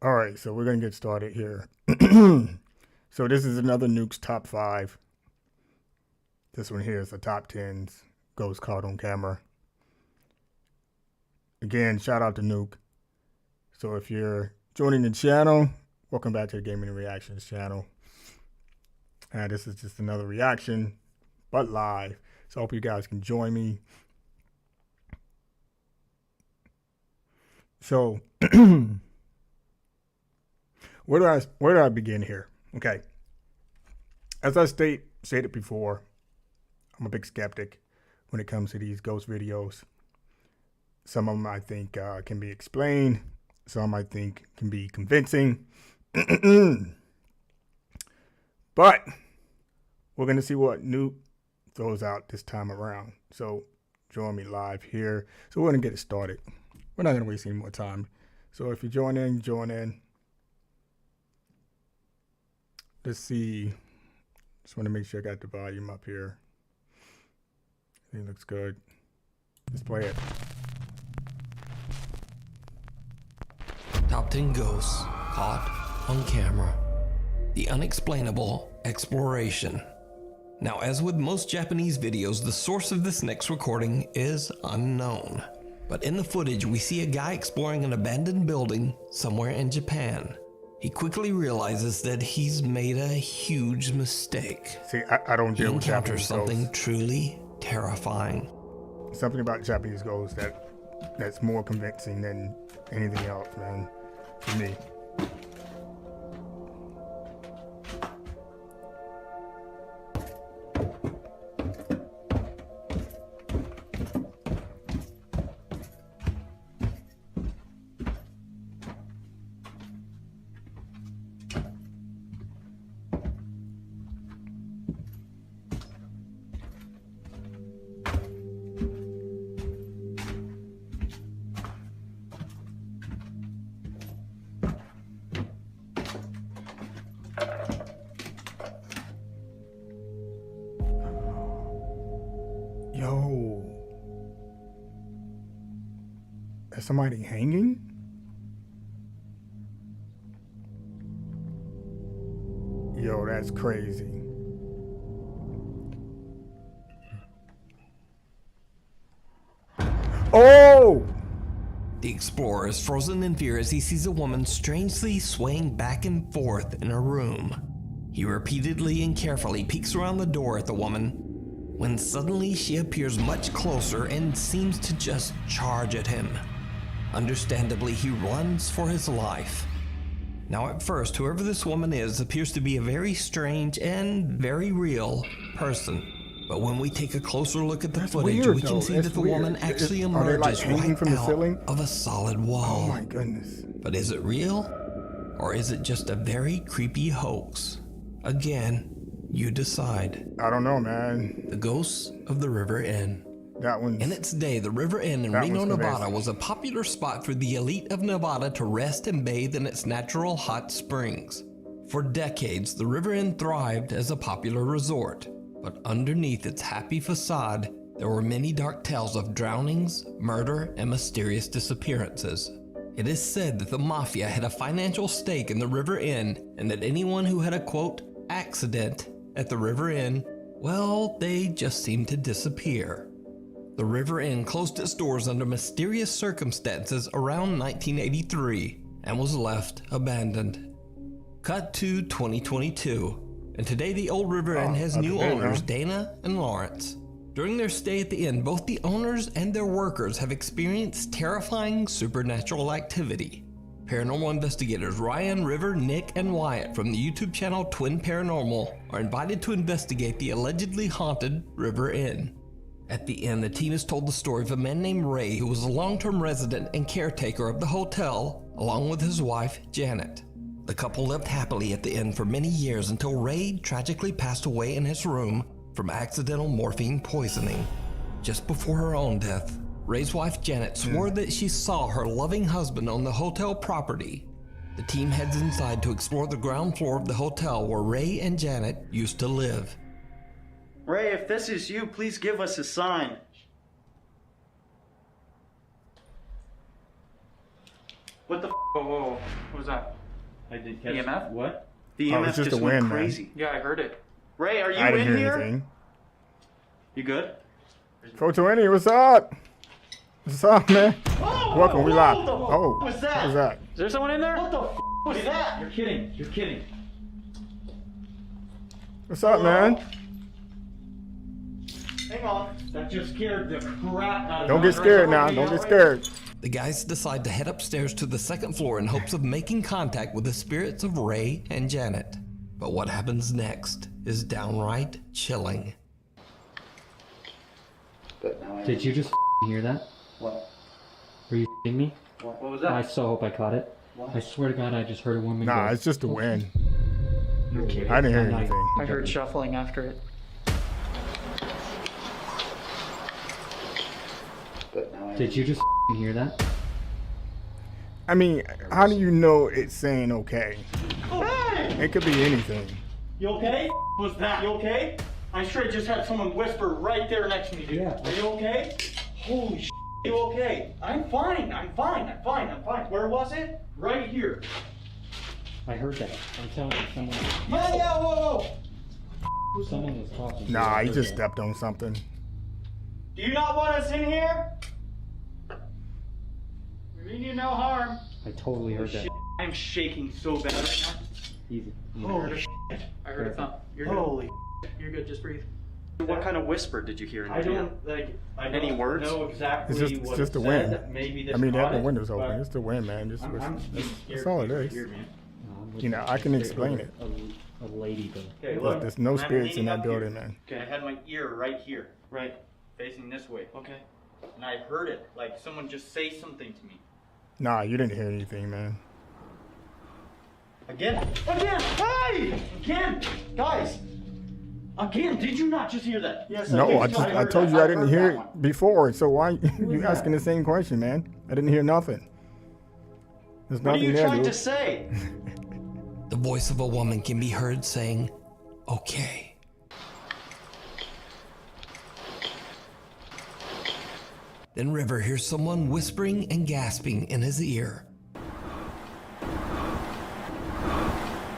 All right, so we're going to get started here. So this is another Nuke's top 5. This one here is the top 10s. Ghost caught on camera. Again, shout out to Nuke. So if you're joining the channel, welcome back to the Gaming and Reactions channel. And this is just another reaction, but live. So I hope you guys can join me. So where do I begin here? Okay. As I stated before, I'm a big skeptic when it comes to these ghost videos. Some of them I think can be explained. Some I think can be convincing. But we're going to see what Nuke throws out this time around. So join me live here. So we're going to get it started. We're not going to waste any more time. So if you join in, join in. Let's see. Just want to make sure I got the volume up here. I think it looks good. Let's play it. Top 10 ghosts caught on camera. The unexplainable exploration. Now, as with most Japanese videos, the source of this next recording is unknown. But in the footage, we see a guy exploring an abandoned building somewhere in Japan. He quickly realizes that he's made a huge mistake. See, I don't deal with Japanese ghosts. He encounters something truly terrifying. Something about Japanese ghosts that's more convincing than anything else, man, to me. Yo, is somebody hanging? Yo, that's crazy. Oh! The explorer is frozen in fear as he sees a woman strangely swaying back and forth in a room. He repeatedly and carefully peeks around the door at the woman, when suddenly she appears much closer and seems to just charge at him. Understandably, he runs for his life. Now at first, whoever this woman is appears to be a very strange and very real person. But when we take a closer look at the footage, we can see that the woman actually emerges right from the out ceiling? of a solid wall. Oh my goodness. But is it real? Or is it just a very creepy hoax? Again, you decide. I don't know, man. The Ghosts of the River Inn. That one's... In its day, the River Inn in Reno, Nevada was a popular spot for the elite of Nevada to rest and bathe in its natural hot springs. For decades, the River Inn thrived as a popular resort, but underneath its happy facade, there were many dark tales of drownings, murder, and mysterious disappearances. It is said that the mafia had a financial stake in the River Inn, and that anyone who had a, quote, accident at the River Inn, well, they just seemed to disappear. The River Inn closed its doors under mysterious circumstances around 1983 and was left abandoned. Cut to 2022, and today the old River Inn has new owners, Dana and Lawrence. During their stay at the inn, both the owners and their workers have experienced terrifying supernatural activity. Paranormal investigators Ryan, River, Nick, and Wyatt from the YouTube channel Twin Paranormal are invited to investigate the allegedly haunted River Inn. At the inn, the team is told the story of a man named Ray who was a long-term resident and caretaker of the hotel, along with his wife, Janet. The couple lived happily at the inn for many years until Ray tragically passed away in his room from accidental morphine poisoning. Just before her own death, Ray's wife Janet swore that she saw her loving husband on the hotel property. The team heads inside to explore the ground floor of the hotel where Ray and Janet used to live. Ray, if this is you, please give us a sign. What the f? Whoa, whoa, whoa. What was that? I did catch EMF? What? The Oh, EMF it's just just a went wind, man. crazy. Yeah, I heard it. Ray, are you I didn't in hear here? anything. You good? 420, what's up? What's up, man? Oh, Welcome, we live. What the Oh, f was that? what was that? Is there someone in there? What the f was that? You're kidding. You're kidding. What's up, man? Hang on. That just scared the crap out of me. Don't get scared now. Don't get scared. The guys decide to head upstairs to the second floor in hopes of making contact with the spirits of Ray and Janet. But what happens next is downright chilling. Did you just hear that? What? Were you me? What was I that? so hope I caught it. I swear to God, I just heard a woman Nah, go. it's just the wind. You're kidding. I didn't hear I'm not- anything. I heard shuffling after it. Did you just hear that? I mean, how do you know it's saying okay? Hey! It could be anything. You okay? Was that? You okay? I sure just had someone whisper right there next to me, dude. Yeah. Are you okay? Holy sh! You okay? I'm fine. I'm fine. I'm fine. I'm fine. Where was it? Right here. I heard that. I'm telling you, Yeah, whoa. someone was talking. Nah, I he heard just that. stepped on something. Do you not want us in here? We mean you no harm. I totally heard that. Shit, I'm shaking so bad right Easy. now. Holy sh! I heard a thump. You're good. Holy. You're good. Just breathe. What kind of whisper did you hear in I there? don't like. I Any don't words? know exactly It's just what the it wind. said. Maybe this I mean, caught the it, window's but open. It's the wind, man. Just, I'm that's scared all it to is. hear, man. You know, I can explain it. A lady though. Okay, Look, there's no I'm spirits in leaning that up here. building, man. Okay, I had my ear right here. Right. Facing this way. Okay. And I heard it, like someone just say something to me. Nah, you didn't hear anything, man. Again. Hey! Again! Guys! Again, did you not just hear that? Yes, No, I did. just I heard told that. you I didn't heard hear that it one. before. So why you asking the same question, man? I didn't hear nothing. There's What are nothing you there, trying to dude. say? The voice of a woman can be heard saying, okay. Then River hears someone whispering and gasping in his ear.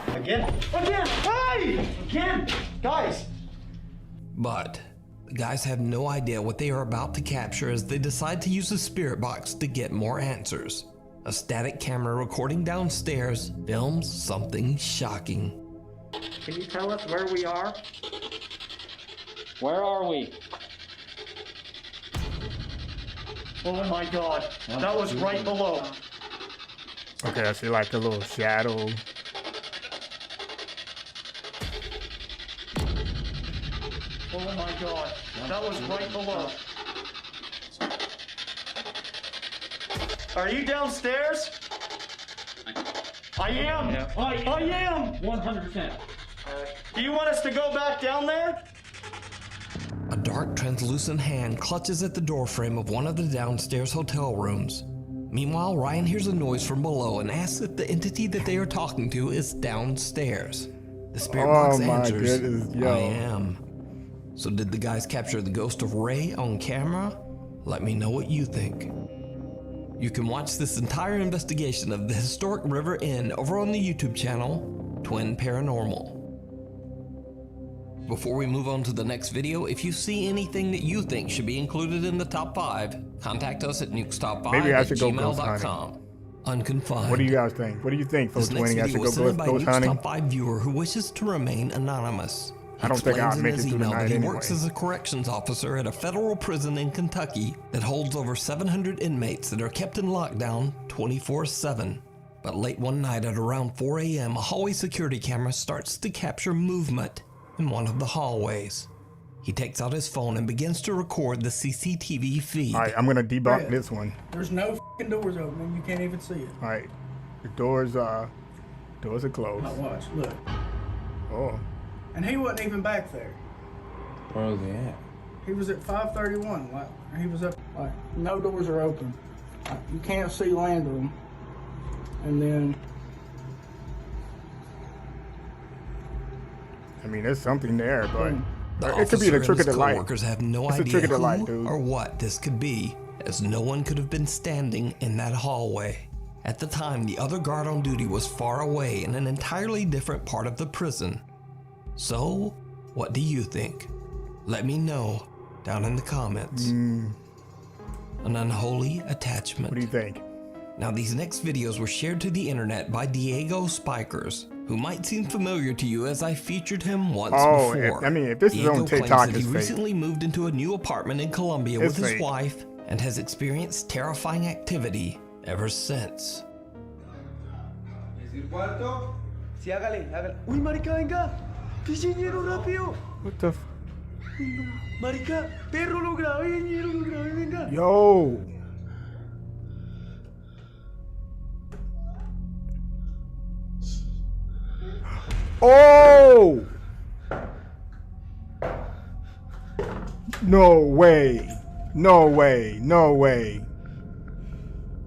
Again. Hey! Again! Guys! But the guys have no idea what they are about to capture as they decide to use the spirit box to get more answers. A static camera recording downstairs films something shocking. Can you tell us where we are? Where are we? Oh my god. That was right below. Okay, I see like a little shadow. Oh my god. That was right below. Are you downstairs? I am. Yeah. I am. 100%. Do you want us to go back down there? A dark, translucent hand clutches at the doorframe of one of the downstairs hotel rooms. Meanwhile, Ryan hears a noise from below and asks if the entity that they are talking to is downstairs. The spirit box Oh my answers, goodness, yo. I am. So did the guys capture the ghost of Ray on camera? Let me know what you think. You can watch this entire investigation of the historic River Inn over on the YouTube channel, Twin Paranormal. Before we move on to the next video, if you see anything that you think should be included in the top 5, contact us at nukestop5 Maybe I at should go ghost gmail.com. Unconfined. What do you guys think? What do you think, This next 420? I video should was go sent in by ghost Nuke's hunting? top 5 viewer who wishes to remain anonymous. He I don't think explains I'll in make his it through the email night that he anyway. works as a corrections officer at a federal prison in Kentucky that holds over 700 inmates that are kept in lockdown 24/7. But late one night at around 4 a.m., a hallway security camera starts to capture movement in one of the hallways. He takes out his phone and begins to record the CCTV feed. All right, I'm gonna debunk Red. this one. There's no f***ing doors open and you can't even see it. All right, the doors are closed. Now watch, look. Oh, And he wasn't even back there. Where was he at? He was at 531. Like, he was up, like, no doors are open. Like, you can't see land room. And then, I mean, there's something there, but The it could be the officer trick of and the his light. coworkers have no It's the idea trick of the who light, dude. or what this could be, as no one could have been standing in that hallway. At the time, the other guard on duty was far away in an entirely different part of the prison. So, what do you think? Let me know down in the comments. An unholy attachment. What do you think? Now, these next videos were shared to the internet by Diego Spikers, who might seem familiar to you as I featured him once before. I mean, if this Diego is on claims TikTok, that it's he fake. recently moved into a new apartment in Colombia with his fake. wife and has experienced terrifying activity ever since. Sí, hágale, hágale. Uy, marica, venga. Pille, ñero, rápido. What the? Marica, perro, lo grabé, ñero, lo grabé, venga. Yo. Oh. No way. No way. No way.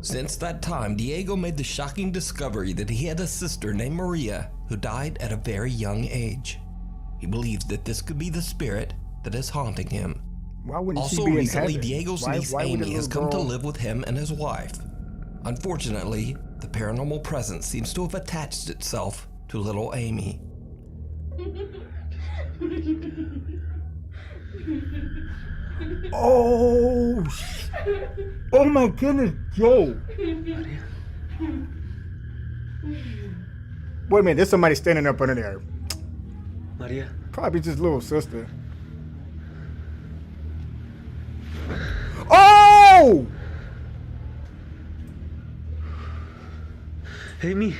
Since that time, Diego made the shocking discovery that he had a sister named Maria who died at a very young age. He believes that this could be the spirit that is haunting him. Why wouldn't Also, she be recently, in heaven? Diego's niece Why would Amy a has little come to girl- live with him and his wife. Unfortunately, the paranormal presence seems to have attached itself to little Amy. Oh. Oh my goodness, Joe. Wait a minute, there's somebody standing up under there. María. Probably just little sister. Oh! Amy.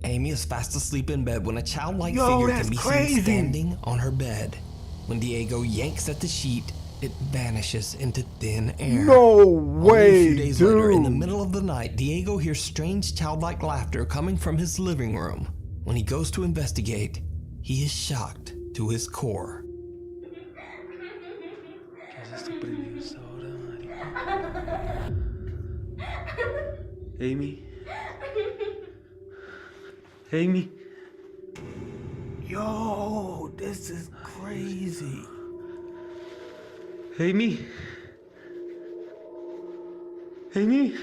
Amy is fast asleep in bed when a childlike Yo, figure that's can be crazy. seen standing on her bed. When Diego yanks at the sheet, it vanishes into thin air. No Only way, a few days later, in the dude. middle of the night, Diego hears strange childlike laughter coming from his living room. When he goes to investigate, he is shocked to his core. Amy. Amy. Yo, this is crazy. Amy. Amy.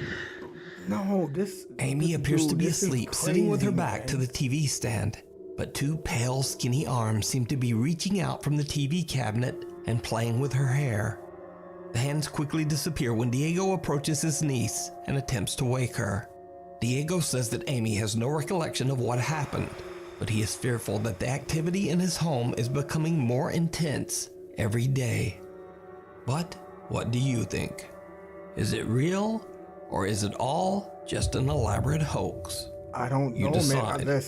No, this. Amy appears to be this is asleep, sitting with her crazy, back to man. the TV stand, but two pale, skinny arms seem to be reaching out from the TV cabinet and playing with her hair. The hands quickly disappear when Diego approaches his niece and attempts to wake her. Diego says that Amy has no recollection of what happened, but he is fearful that the activity in his home is becoming more intense every day. But what do you think? Is it real, or is it all just an elaborate hoax? I don't You know, decide. man.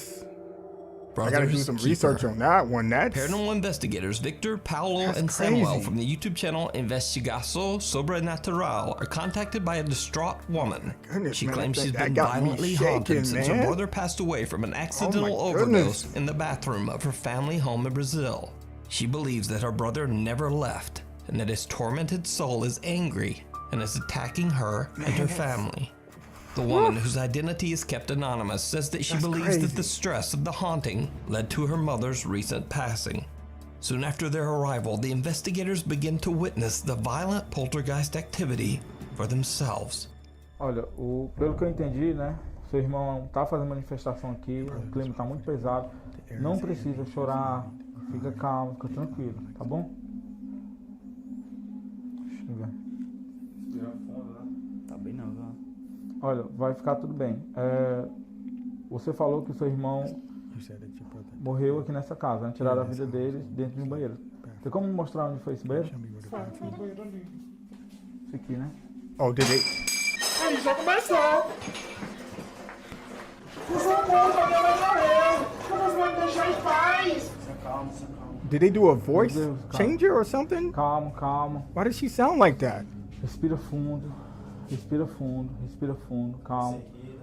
I gotta do some research on that one. That's Paranormal investigators Victor, Paulo, That's and Samuel crazy. from the YouTube channel Investigação Sobrenatural are contacted by a distraught woman. goodness, She man, claims that- she's that been got me violently shaking, haunted since her man. brother passed away from an accidental Oh my overdose goodness. in the bathroom of her family home in Brazil. She believes that her brother never left and that his tormented soul is angry and is attacking her and her family. The woman, whose identity is kept anonymous, says that she That's believes that crazy. the stress of the haunting led to her mother's recent passing. Soon after their arrival, the investigators begin to witness the violent poltergeist activity for themselves. Olha, pelo que eu entendi, né? Seu irmão tá fazendo manifestação aqui, o clima tá muito pesado. Não precisa chorar, fica calmo, fica tranquilo, tá bom? Deixa eu ver. Tá bem não, viu? Olha, vai ficar tudo bem. Você falou que o seu irmão morreu aqui nessa casa, né? Tiraram a vida dele dentro de um banheiro. Tem como me mostrar onde foi esse banheiro? Esse aqui, né? Oh, did it? Aí já começou. Por favor, minha mãe morreu. Como vai me deixar em paz? Did they do a voice Deus, calma. changer or something? Calma, calma. Why does she sound like that? Respira fundo, calma.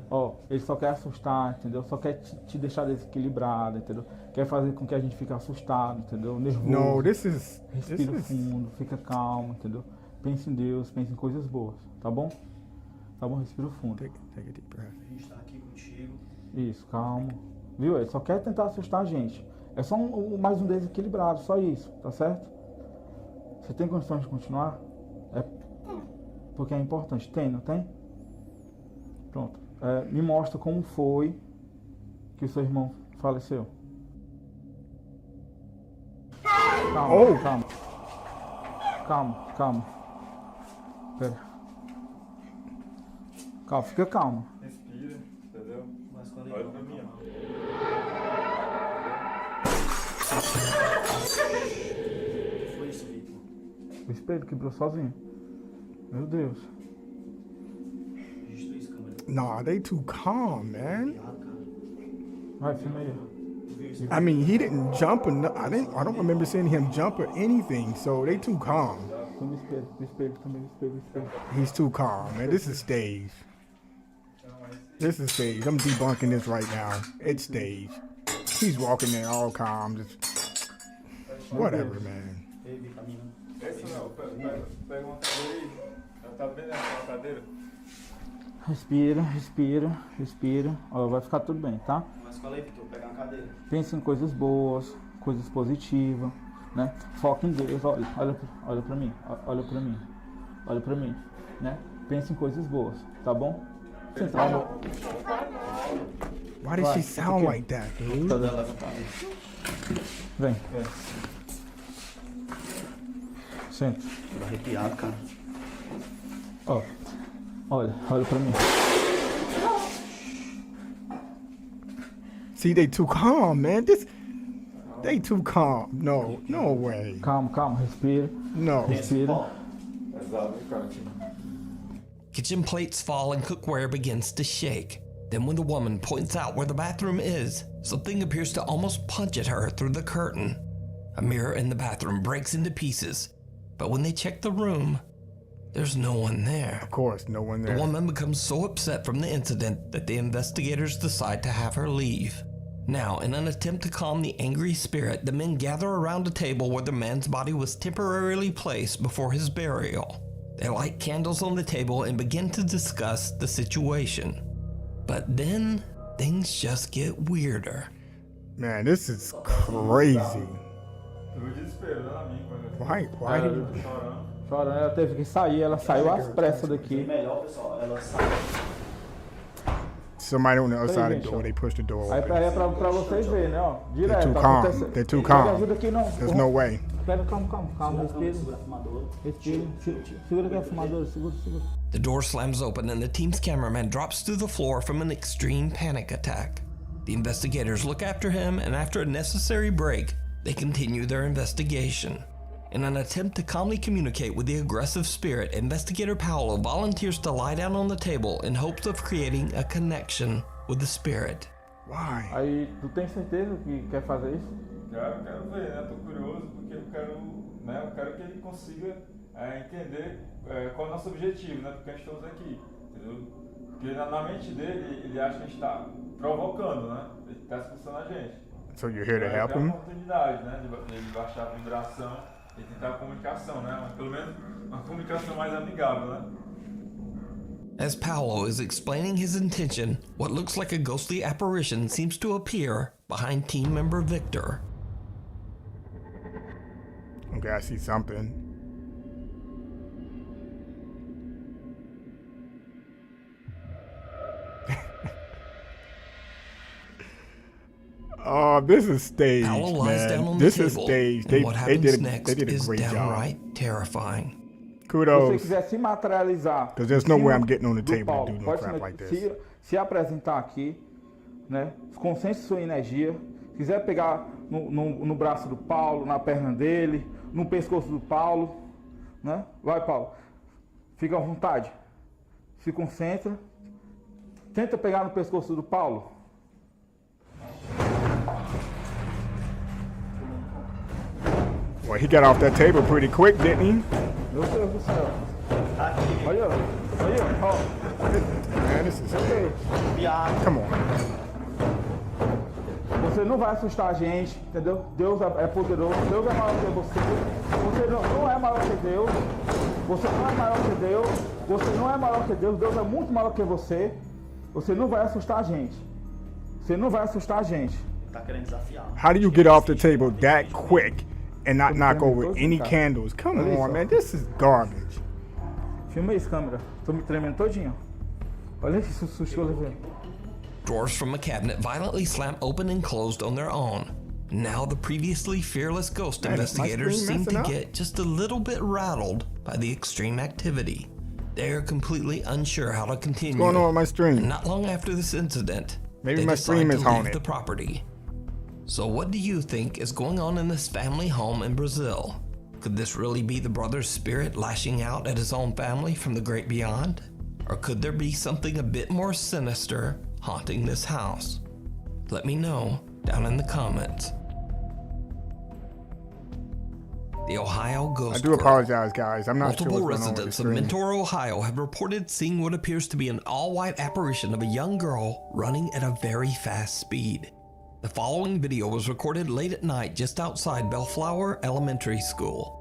Ó, ele só quer assustar, entendeu? Só quer te deixar desequilibrado, entendeu? Quer fazer com que a gente fique assustado, entendeu? Nervoso. No, this is. Respira fundo, fica calmo, entendeu? Pense em Deus, pense em coisas boas, tá bom? Tá bom? Respira fundo. Take a deep breath. A gente tá aqui contigo. Isso, calma. Viu? Ele só quer tentar assustar a gente. É só mais um desequilibrado, só isso, tá certo? Você tem condições de continuar? É porque é importante. Tem, não tem? Pronto. Me mostra como foi que o seu irmão faleceu. Calma, Oh. calma. Calma, calma. Pera. Calma, fica calma. Respira, entendeu? Olha pra mim, ó. Foi isso, Vitor. O espelho quebrou sozinho. Meu Deus. Registrou isso, câmera. Nah, they too calm, man. Vai, filma aí. I mean, he didn't jump or I don't remember seeing him jump or anything. So they too calm. Filma o espelho também, o espelho. He's too calm, man. This is stage. This is stage. I'm debunking this right now. It's stage. He's walking there all calm, just whatever, man. Essa não, pega uma cadeira aí. Ela tá bem nessa cadeira. Respira. Ó, vai ficar tudo bem, tá? Mas qual é, Vitor? Pegar uma cadeira. Pense em coisas boas, coisas positivas, né? Foca em Deus, olha pra mim, olha pra mim, né? Pense em coisas boas, tá bom? Why does she sound like that, dude? Vem. Senta. Tô arrepiado, cara. Ó, olha pra mim. See, they too calm, man. They too calm. No way. Calma, respira. No. Respira. Exato, cara. Kitchen plates fall and cookware begins to shake. Then when the woman points out where the bathroom is, something appears to almost punch at her through the curtain. A mirror in the bathroom breaks into pieces, but when they check the room, there's no one there. Of course, no one there. The woman becomes so upset from the incident that the investigators decide to have her leave. Now, in an attempt to calm the angry spirit, the men gather around a table where the man's body was temporarily placed before his burial. They light candles on the table and begin to discuss the situation. But then, things just get weirder. Man, this is crazy. Eu desespero, né, na minha, Why did you... Chorando, ela teve que sair, ela saiu às pressas daqui. Melhor, pessoal, ela sai. Somebody on the other side of the door, they pushed the door Aí open. é pra vocês verem, né, ó. They're Direto, too calm. acontece- They're too Me calm. ajuda aqui, não. There's no way. Pera, calma, respira. Segura aqui a fumadora, segura. The door slams open and the team's cameraman drops through the floor from an extreme panic attack. The investigators look after him, and after a necessary break, they continue their investigation. In an attempt to calmly communicate with the aggressive spirit, Investigator Paolo volunteers to lie down on the table in hopes of creating a connection with the spirit. Why? Aí, tu tem certeza que quer fazer isso? Quero ver, né? Tô curioso porque eu quero que ele consiga entender qual é o nosso objetivo, né? Porque a gente estamos aqui, entendeu? Porque na mente dele, ele acha que a gente está provocando, né? Ele está expulsando a gente. So you're here to help Tem him? uma oportunidade, né? De baixar a vibração e tentar a comunicação, né? Pelo menos uma comunicação mais amigável, né? As Paolo is explaining his intention, what looks like a ghostly apparition seems to appear behind team member Victor. Okay, I see something. Oh, this is staged, Paolo lies down man. on This the is table, staged. and what happens They next did a is great job. downright terrifying. Se você Kudos. quiser se materializar... 'Cause there's no em way cima I'm getting on the do table to palco, do no pode crap se- like this. Se apresentar aqui, né? Concentre sua energia. Se quiser pegar no braço do Paulo, na perna dele, no pescoço do Paulo, né? Vai, Paulo. Fica à vontade. Se concentra. Tenta pegar no pescoço do Paulo. Well, he got off that table pretty quick, didn't he? Meu Deus do céu. Olha, ó. Man, this is staged. Come on. Você não vai assustar a gente, entendeu? Deus é poderoso, Deus é maior que você. Você não é maior que Deus. Você não é maior que Deus. Você não é maior que Deus. Deus é muito maior que você. Você não vai assustar a gente. Você não vai assustar a gente. Tá querendo desafiar. How do you get off the table that quick and not knock over any candles? Come on, man. This is garbage. Filma isso, câmera. Tô me tremendo todinho. Olha esse susto que eu levei. Drawers from a cabinet violently slam open and closed on their own. Now the previously fearless ghost Man, is my investigators screen seem to messing up? get just a little bit rattled by the extreme activity. They are completely unsure how to continue. What's going on with my stream? And not long after this incident, Maybe they my decide stream to is leave haunted. the property. So what do you think is going on in this family home in Brazil? Could this really be the brother's spirit lashing out at his own family from the great beyond? Or could there be something a bit more sinister haunting this house? Let me know down in the comments. The Ohio Ghost I do Girl. apologize, guys. I'm not sure Multiple what's going on with the residents of stream. Mentor, Ohio have reported seeing what appears to be an all-white apparition of a young girl running at a very fast speed. The following video was recorded late at night just outside Bellflower Elementary School.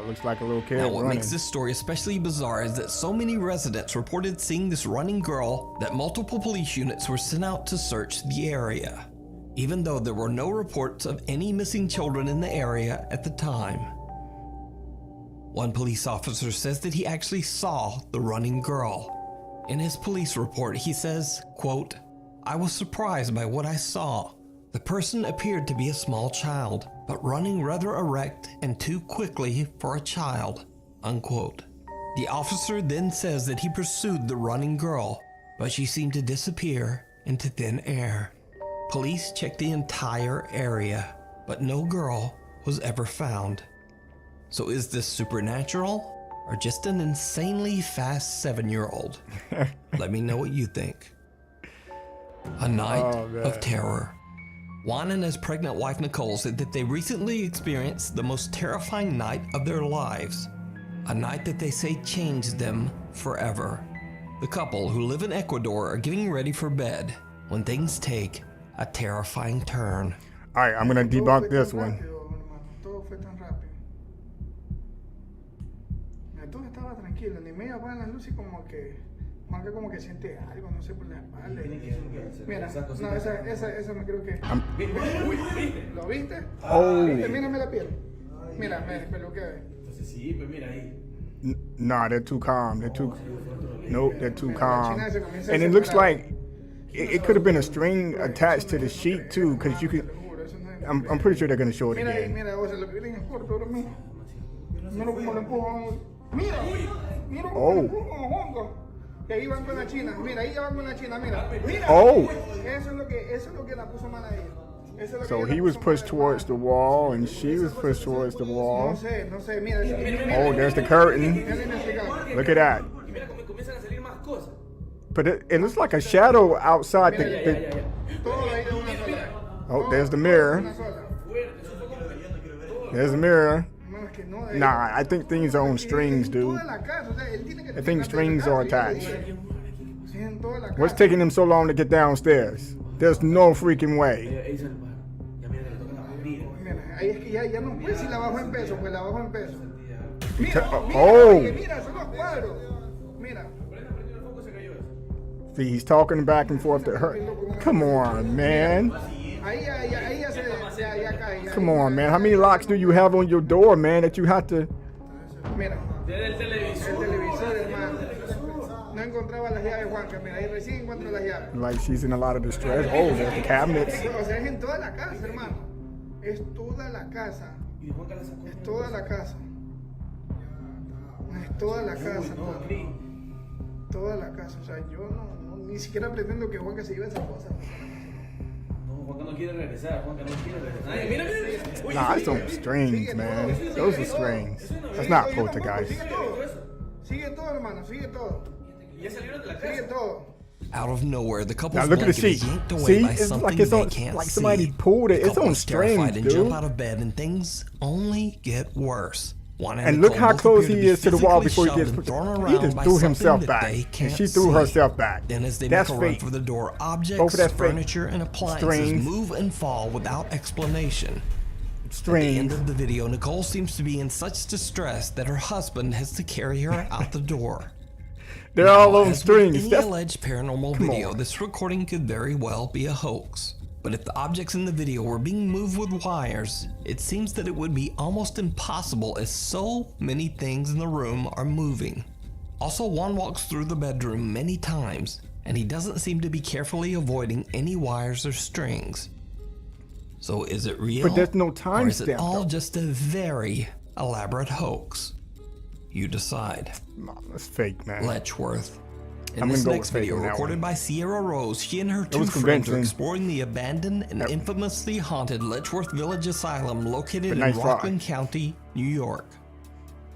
Looks like a little kid Now, what running. makes this story especially bizarre is that so many residents reported seeing this running girl that multiple police units were sent out to search the area, even though there were no reports of any missing children in the area at the time. One police officer says that he actually saw the running girl. In his police report, he says, quote, "I was surprised by what I saw. The person appeared to be a small child, but running rather erect and too quickly for a child," unquote. The officer then says that he pursued the running girl, but she seemed to disappear into thin air. Police checked the entire area, but no girl was ever found. So is this supernatural or just an insanely fast 7-year-old? Let me know what you think. A night of terror. Juan and his pregnant wife Nicole said that they recently experienced the most terrifying night of their lives. A night that they say changed them forever. The couple, who live in Ecuador, are getting ready for bed when things take a terrifying turn. All right, I'm gonna debunk this one. Todo fue tan rápido. Todo estaba tranquilo, ni media apagan las luces y como que Juanca como que siente algo, no sé, por la espalda. Mira, no, esa me creo que... ¿Lo viste? Oh. ¿Viste? Mírame la piel. Mira, me peluquea. Entonces sí, pues mira ahí. Nah, they're too calm. Nope, they're too calm. And it looks like it could have been a string attached to the sheet too, because you could. I'm pretty sure they're gonna show it Mira ahí, again. mira, o sea, lo que viene es corto, ahora mismo. Mira cómo lo empujan. Mira cómo lo empujan juntos. Y ahí van con la china. Mira, ahí ya van con la china, mira. Oh. Eso es lo que la puso mal a ella. Eso es lo que So ella he la was puso pushed mal. towards the wall, and she was pushed towards the No wall. sé, mira. Oh, there's the curtain. Es inexplicable. Look at that. Y mira cómo comienzan a salir más cosas. But it looks like a shadow outside the. Todo ahí de una sola. Oh, there's the mirror. Una sola. There's the mirror. No, es que no, Nah, I think things are on strings, dude. toda la casa, o sea, él tiene que I think strings are attached. Sí, en toda la What's casa. taking them so long to get downstairs? There's no freaking way. Ahí sale el bar. Ya mira que le toca la barriga. Mira, ahí es que ya no puede si la bajo en peso, pues la bajo en peso. Mira, Oh. mira, son los cuadros. Mira. See, he's talking back and forth to her. Come on, man. Ahí ya cae. ya. Come on, man. How many locks do you have on your door, man, that you have to... Mira, Desde el el televisor. televisor, hermano. No encontraba las llaves, Juanca. Mira, ahí recién encuentro las llaves. Like she's in a lot of distress. Oh, there's the cabinets. O sea, es en toda la casa, hermano. Es toda la casa. Y de Juanca la sacó. Es toda la casa. Es toda la casa, No, todo. Cris. Toda la casa. O sea, yo no ni siquiera pretendo que Juanca se lleve esa cosa. No, Juanca no quiere regresar. Juanca no quiere regresar. Ay, mira, mira. Uy, Nah, that's some strings, man. Those are strings. That's not poltergeist. Sigue todo, hermano. Sigue todo. ya salieron de la Sigue casa. todo. Out of nowhere, the Now couple's look at the blanket is sheet. yanked away See, by it's something like it's they on, can't like see. somebody pulled it. The It's on couple is terrified strings, and jump dude. out of bed, and things only get worse. Juan And look Nicole how both close appear he be is to the wall physically before he shoved gets and thrown he around just by threw something himself that back. they And can't she threw see. herself back. Then as they That's make a run fate. for the door, objects, Both of that's fate. furniture, and appliances Strings. move and fall without explanation. At the Strings. end of the video, Nicole seems to be in such distress that her husband has to carry her out the door. They're all on As with strings. any That's, alleged paranormal Come video, on. this recording could very well be a hoax. But if the objects in the video were being moved with wires, it seems that it would be almost impossible as so many things in the room are moving. Also, Juan walks through the bedroom many times, and he doesn't seem to be carefully avoiding any wires or strings. So is it real? But there's no or time is it stamp. all just a very elaborate hoax? You decide. No, that's fake, man. Letchworth. In I'm this gonna go next with fake video on that recorded one. by Sierra Rose, she and her two was friends are convincing. exploring the abandoned and infamously haunted Letchworth Village Asylum located But nice in try. Rockland County, New York.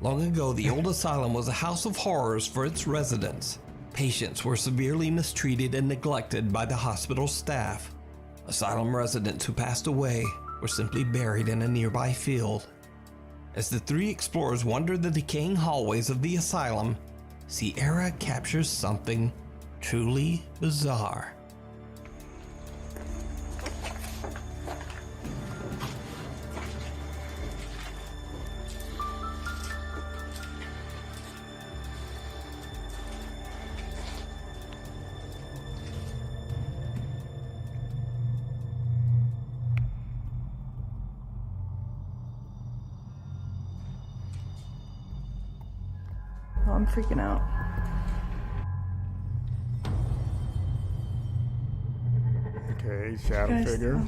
Long ago, the old asylum was a house of horrors for its residents. Patients were severely mistreated and neglected by the hospital staff. Asylum residents who passed away were simply buried in a nearby field. As the three explorers wander the decaying hallways of the asylum, Sierra captures something truly bizarre. Oh, I'm freaking out. Okay, shadow Guys, figure.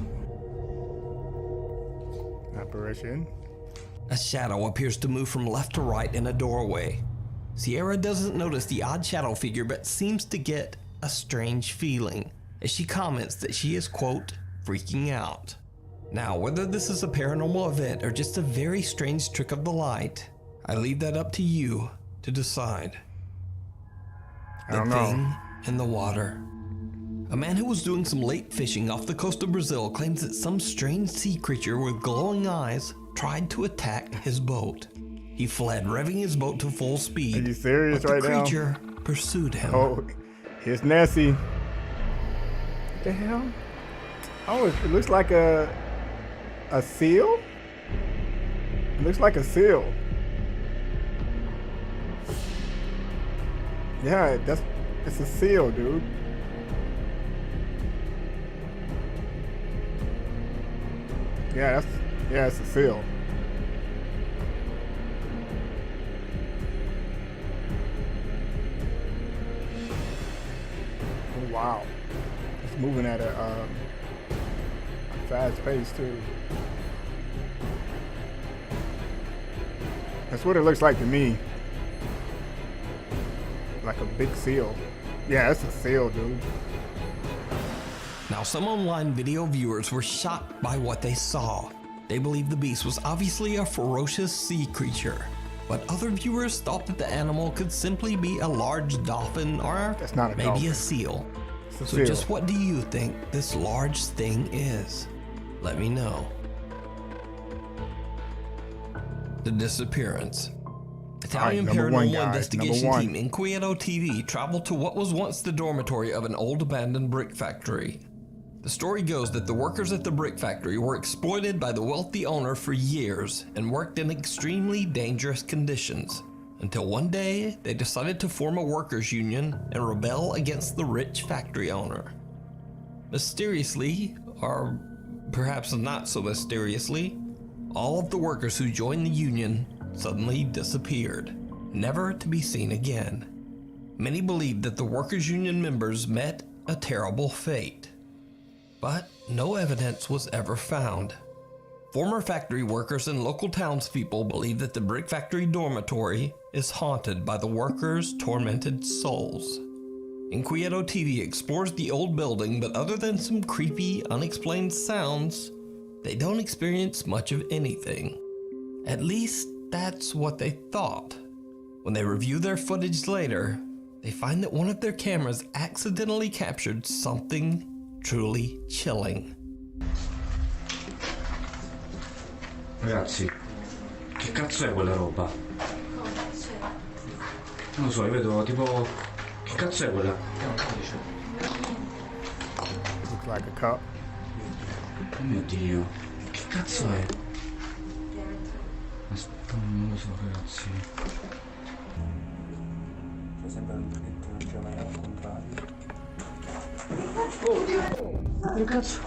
Apparition. A shadow appears to move from left to right in a doorway. Sierra doesn't notice the odd shadow figure but seems to get a strange feeling as she comments that she is, quote, freaking out. Now, whether this is a paranormal event or just a very strange trick of the light, I leave that up to you to decide. I don't know. The thing in the water. A man who was doing some lake fishing off the coast of Brazil claims that some strange sea creature with glowing eyes tried to attack his boat. He fled, revving his boat to full speed. Are you serious but right the now? creature pursued him. Oh, here's Nessie. What the hell? Oh, it looks like a seal? It looks like a seal. Yeah, it's a seal, dude. Yeah, it's a seal. Oh, wow. It's moving at a fast pace too. That's what it looks like to me. Like a big seal. Yeah, it's a seal, dude. Now, some online video viewers were shocked by what they saw. They believed the beast was obviously a ferocious sea creature, but other viewers thought that the animal could simply be a large dolphin or That's not a maybe dolphin. a seal. It's a So seal. just what do you think this large thing is? Let me know. The disappearance. Italian number one, paranormal guys. investigation Number one. team Inquieto TV traveled to what was once the dormitory of an old abandoned brick factory. The story goes that the workers at the brick factory were exploited by the wealthy owner for years and worked in extremely dangerous conditions, until one day they decided to form a workers' union and rebel against the rich factory owner. Mysteriously, or perhaps not so mysteriously, all of the workers who joined the union suddenly disappeared, never to be seen again. Many believe that the workers' union members met a terrible fate, but no evidence was ever found. Former factory workers and local townspeople believe that the brick factory dormitory is haunted by the workers' tormented souls. Inquieto TV explores the old building, but other than some creepy, unexplained sounds, they don't experience much of anything. At least, that's what they thought. When they review their footage later, they find that one of their cameras accidentally captured something truly chilling. Ragazzi, che cazzo è quella roba? Non lo so, io vedo tipo... Che cazzo è quella? Looks like a cup. Oh mio Dio, che cazzo è? Aspetta, non lo so ragazzi. C'è sempre un pachetto di giovane al contrario. Oh, che cazzo?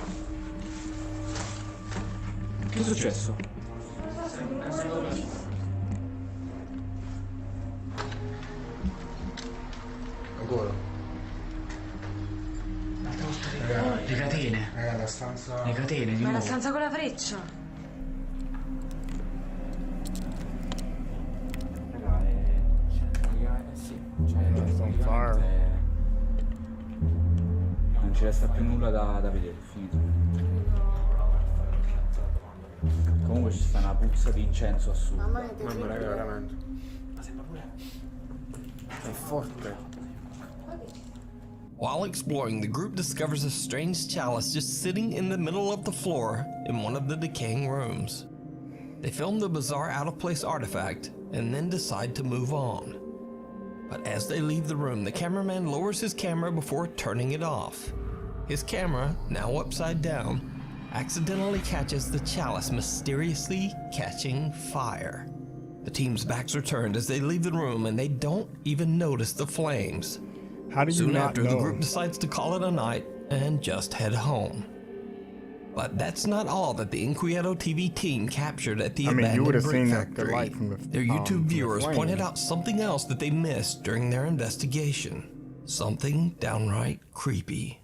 Che è successo? Ancora? Le catene. La stanza... Le catene di Ma la nuovo. stanza con la freccia. Raga, sì, Non ci resta più nulla da vedere, è finito. Comunque ci sta una puzza di incenso assurda. Mamma mia, Mamma raga, veramente. Ma sembra pure... È forte. While exploring, the group discovers a strange chalice just sitting in the middle of the floor in one of the decaying rooms. They film the bizarre out-of-place artifact and then decide to move on. But as they leave the room, the cameraman lowers his camera before turning it off. His camera, now upside down, accidentally catches the chalice mysteriously catching fire. The team's backs are turned as they leave the room and they don't even notice the flames. How do you Soon not after, know? the group decides to call it a night and just head home. But that's not all that the Inquieto TV team captured at the I mean, you would abandoned have brick seen the factory. light from the Their from YouTube the viewers flame. pointed out something else that they missed during their investigation. Something downright creepy.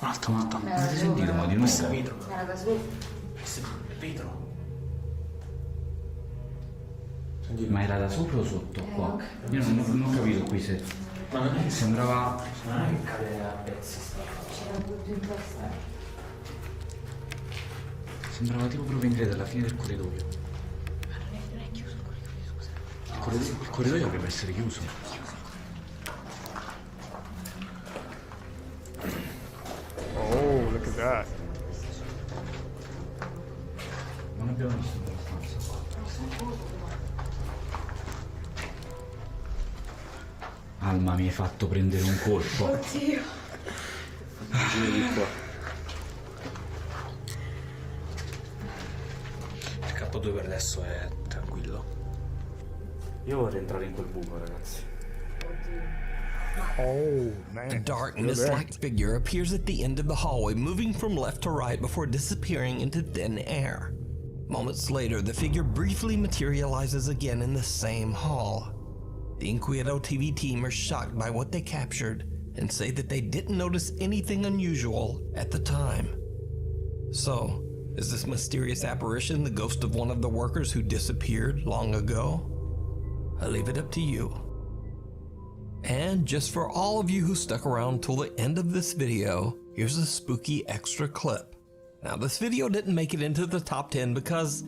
Un altro, un altro. Avete sentito? Ma di nuovo? Era da su. Questo è vetro. Ma era da sopra o sotto qua? Io non ho capito qui se... Ma non è che sembrava... Non è che cade a pezzi sta cosa. C'era tutto in testa. Sembrava tipo provenire dalla fine del corridoio. Ma non è chiuso il corridoio, scusa. Il corridoio dovrebbe essere chiuso. Oh, look at that. Non abbiamo visto quella stanza. Alma, mi hai fatto prendere un colpo. Oddio. Giro di qua. Il campo 2 per adesso è tranquillo. Io vorrei entrare in quel buco, ragazzi. Oh, man. A dark, Still there. mist-like figure appears at the end of the hallway, moving from left to right before disappearing into thin air. Moments later, the figure briefly materializes again in the same hall. The Inquieto TV team are shocked by what they captured and say that they didn't notice anything unusual at the time. So, is this mysterious apparition the ghost of one of the workers who disappeared long ago? I leave it up to you. And just for all of you who stuck around till the end of this video, here's a spooky extra clip. Now, this video didn't make it into the top 10 because,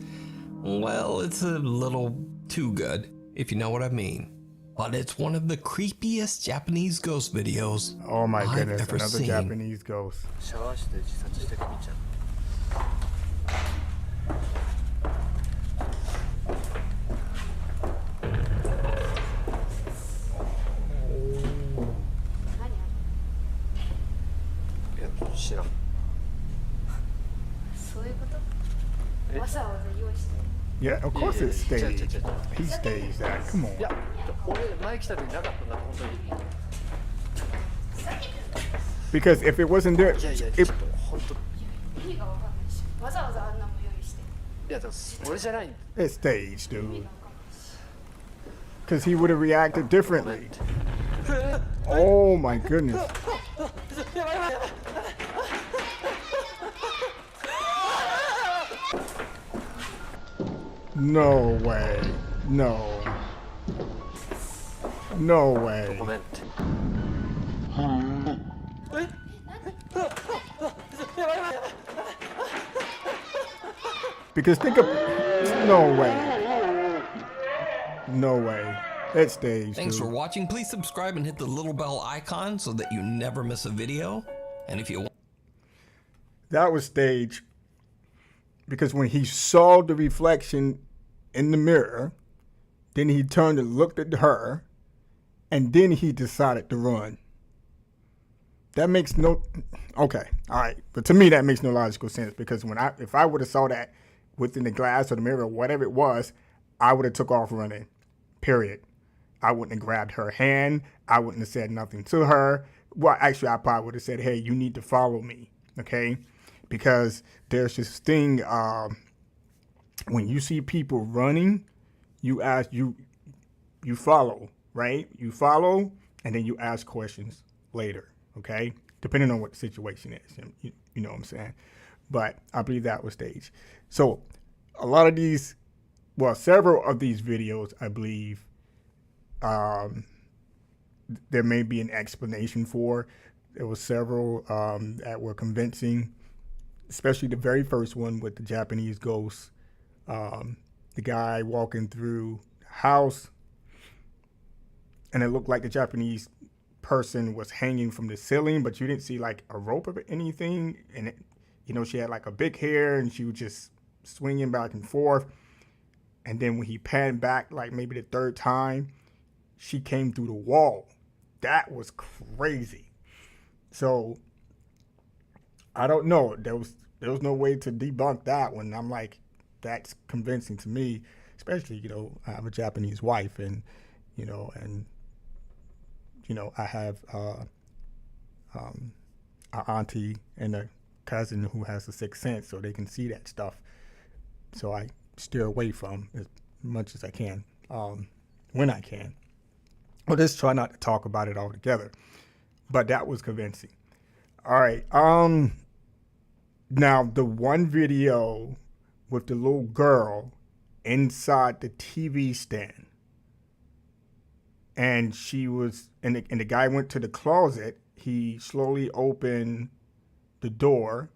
well, it's a little too good, if you know what I mean. But it's one of the creepiest Japanese ghost videos Oh my I've goodness, ever another seen. Japanese ghost. シャワーして自殺してくみちゃん。 いや、知らん。そういうことわざわざ用意して。 Yeah, of course it's staged. 違う違う違う He staged that. Come いや on.、俺、前来た時なかったんだ、本当に。 Because if it wasn't there, いやいや、ちょ it, っと、本当。意味がわかんないし。わざわざあんなもん用意して。いや、でも俺じゃない。 it's staged, dude. Because he would have reacted differently. Oh my goodness. No way. No. No way. ごめんって。 Because think of... No way. No way. It's staged, Thanks for dude. watching. Please subscribe and hit the little bell icon so that you never miss a video. And if you want... That was staged. Because when he saw the reflection in the mirror, then he turned and looked at her, and then he decided to run. That makes no... Okay, all right. But to me, that makes no logical sense, because if I would have saw that within the glass or the mirror or whatever it was, I would have took off running, period. I wouldn't have grabbed her hand. I wouldn't have said nothing to her. Well, actually, I probably would have said, hey, you need to follow me, okay? because there's this thing, when you see people running, you follow, right? You follow, and then you ask questions later, okay? Depending on what the situation is, you know what I'm saying? But I believe that was staged. So a lot of these, well, several of these videos, I believe, there may be an explanation for. There was several that were convincing, especially the very first one with the Japanese ghost. The guy walking through the house, and it looked like the Japanese person was hanging from the ceiling, but you didn't see like a rope or anything. And it, you know, she had like a big hair, and she was just swinging back and forth. And then when he panned back, like maybe the third time, she came through the wall. That was crazy. So I don't know. There was no way to debunk that one. I'm like, that's convincing to me, especially, you know, I have a Japanese wife, and I have an auntie and a cousin who has a sixth sense, so they can see that stuff. So I steer away from as much as I can, when I can. Or just try not to talk about it altogether. But that was convincing. All right. Now the one video with the little girl inside the TV stand, and she was, and the guy went to the closet. He slowly opened the door,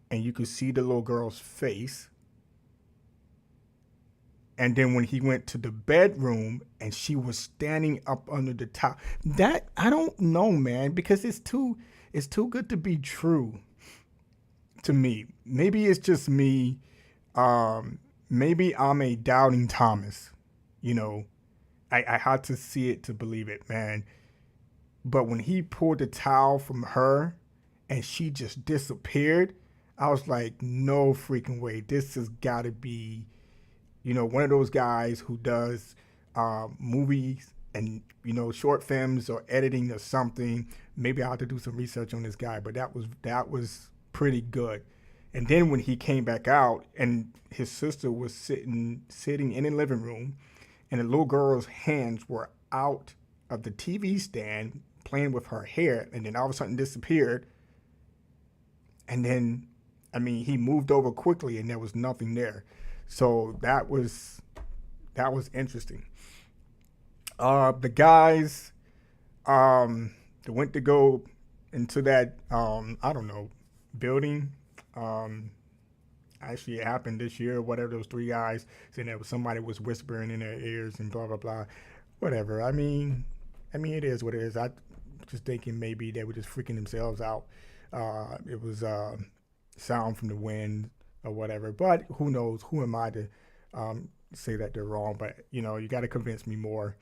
and you could see the little girl's face. And then when he went to the bedroom and she was standing up under the towel, that, I don't know, man, because it's too good to be true to me. Maybe it's just me. Maybe I'm a doubting Thomas. You know, I had to see it to believe it, man. But when he pulled the towel from her and she just disappeared, I was like, no freaking way. This has got to be, you know, one of those guys who does movies and, you know, short films or editing or something. Maybe I'll have to do some research on this guy, but that was pretty good. And then when he came back out and his sister was sitting in the living room, and the little girl's hands were out of the TV stand playing with her hair, and then all of a sudden disappeared. And then, I mean, he moved over quickly and there was nothing there. So that was interesting. The guys that went to go into that, I don't know, building. Actually, it happened this year, whatever, those three guys saying that somebody was whispering in their ears and blah, blah, blah. Whatever. I mean, it is what it is. I just thinking maybe they were just freaking themselves out. It was sound from the wind or whatever. But who knows? Who am I to say that they're wrong? But, you know, you got to convince me more.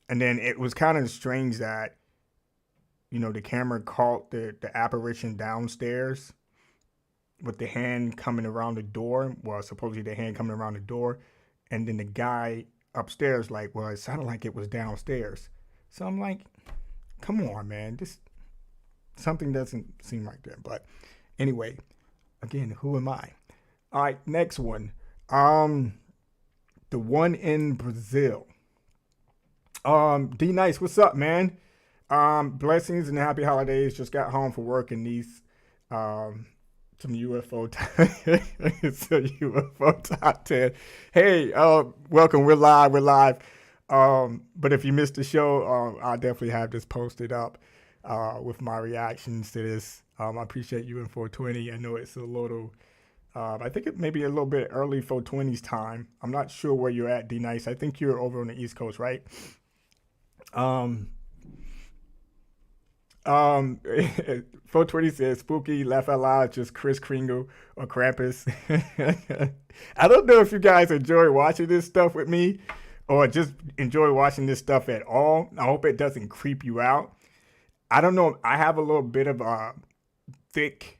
And then it was kind of strange that, you know, the camera caught the apparition downstairs with the hand coming around the door. Well, supposedly the hand coming around the door. And then the guy upstairs, like, well, it sounded like it was downstairs. So I'm like, come on, man. Something doesn't seem right there. But anyway, again, who am I? All right, next one. The one in Brazil. D Nice, what's up, man? Blessings and happy holidays. Just got home from work and these some UFO it's a UFO top 10. Hey, welcome. We're live. But if you missed the show, I'll definitely have this posted up with my reactions to this. I appreciate you in 420. I know it's a little, I think it may be a little bit early 420's time. I'm not sure where you're at, D Nice. I think you're over on the East Coast, right? 420 says spooky, laugh out loud, just Kris Kringle or Krampus. I don't know if you guys enjoy watching this stuff with me or just enjoy watching this stuff at all. I hope it doesn't creep you out. I don't know. I have a little bit of a thick,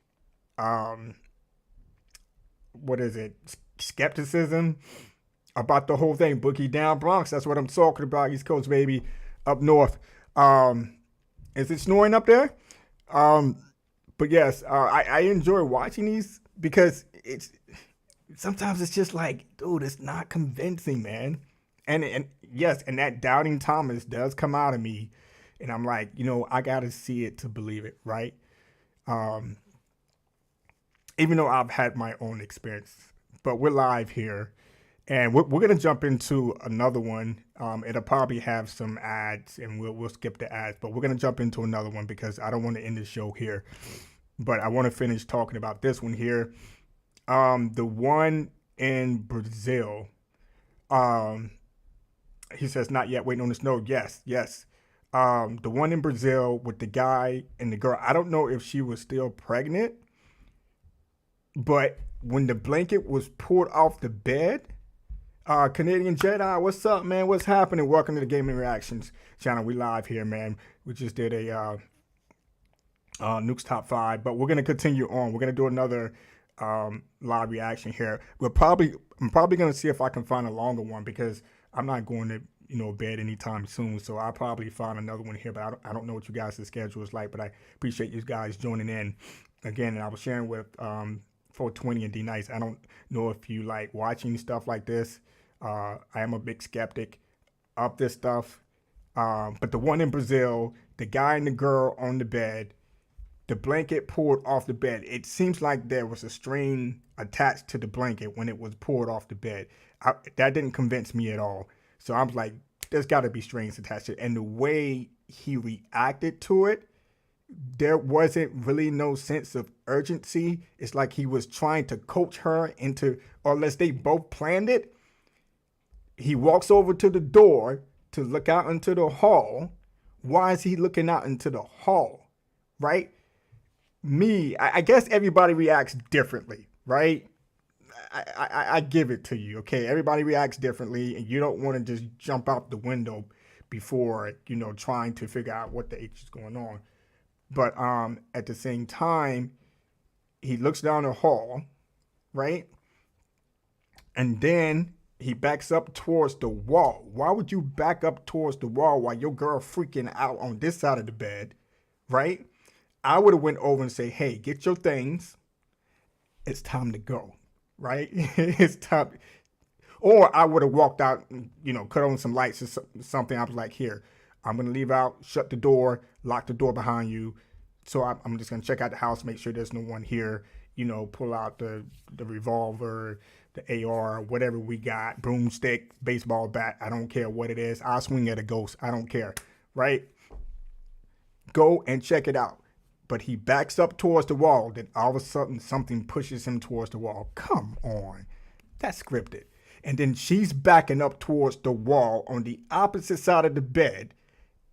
skepticism about the whole thing. Boogie down Bronx. That's what I'm talking about. East Coast, baby. Up north. Is it snoring up there? But yes, I enjoy watching these because sometimes it's just like, dude, it's not convincing, man. And yes, and that doubting Thomas does come out of me, and I'm like, I gotta see it to believe it, right? Even though I've had my own experience, but we're live here, and we're gonna jump into another one. It'll probably have some ads, and we'll skip the ads, but we're gonna jump into another one because I don't want to end the show here. But I want to finish talking about this one here. The one in Brazil. He says, not yet, waiting on the snow. Yes. The one in Brazil with the guy and the girl. I don't know if she was still pregnant, but when the blanket was pulled off the bed, Canadian Jedi, what's up, man? What's happening? Welcome to the Gaming Reactions channel. We live here, man. We just did a Nuke's Top 5, but we're going to continue on. We're going to do another live reaction here. I'm probably going to see if I can find a longer one because I'm not going to, bed anytime soon. So I'll probably find another one here, but I don't know what you guys' schedule is like, but I appreciate you guys joining in again. And I was sharing with 420 and D Nice. I don't know if you like watching stuff like this. I am a big skeptic of this stuff. But the one in Brazil, the guy and the girl on the bed, the blanket pulled off the bed. It seems like there was a string attached to the blanket when it was pulled off the bed. That didn't convince me at all. So I'm like, there's got to be strings attached to it. And the way he reacted to it, there wasn't really no sense of urgency. It's like he was trying to coach her into, or unless they both planned it. He walks over to the door to look out into the hall. Why is he looking out into the hall? Right? I guess everybody reacts differently, right? I give it to you, okay? Everybody reacts differently, and you don't want to just jump out the window before, trying to figure out what the H is going on. But at the same time, he looks down the hall, right? And then he backs up towards the wall. Why would you back up towards the wall while your girl freaking out on this side of the bed, right? I would have went over and say, hey, get your things. It's time to go, right? It's time. Or I would have walked out, cut on some lights or something. I was like, here, I'm going to leave out, shut the door, lock the door behind you. So I'm just going to check out the house, make sure there's no one here, pull out the revolver, the AR, whatever we got, broomstick, baseball bat. I don't care what it is. I'll swing at a ghost. I don't care, right? Go and check it out. But he backs up towards the wall. Then all of a sudden, something pushes him towards the wall. Come on. That's scripted. And then she's backing up towards the wall on the opposite side of the bed.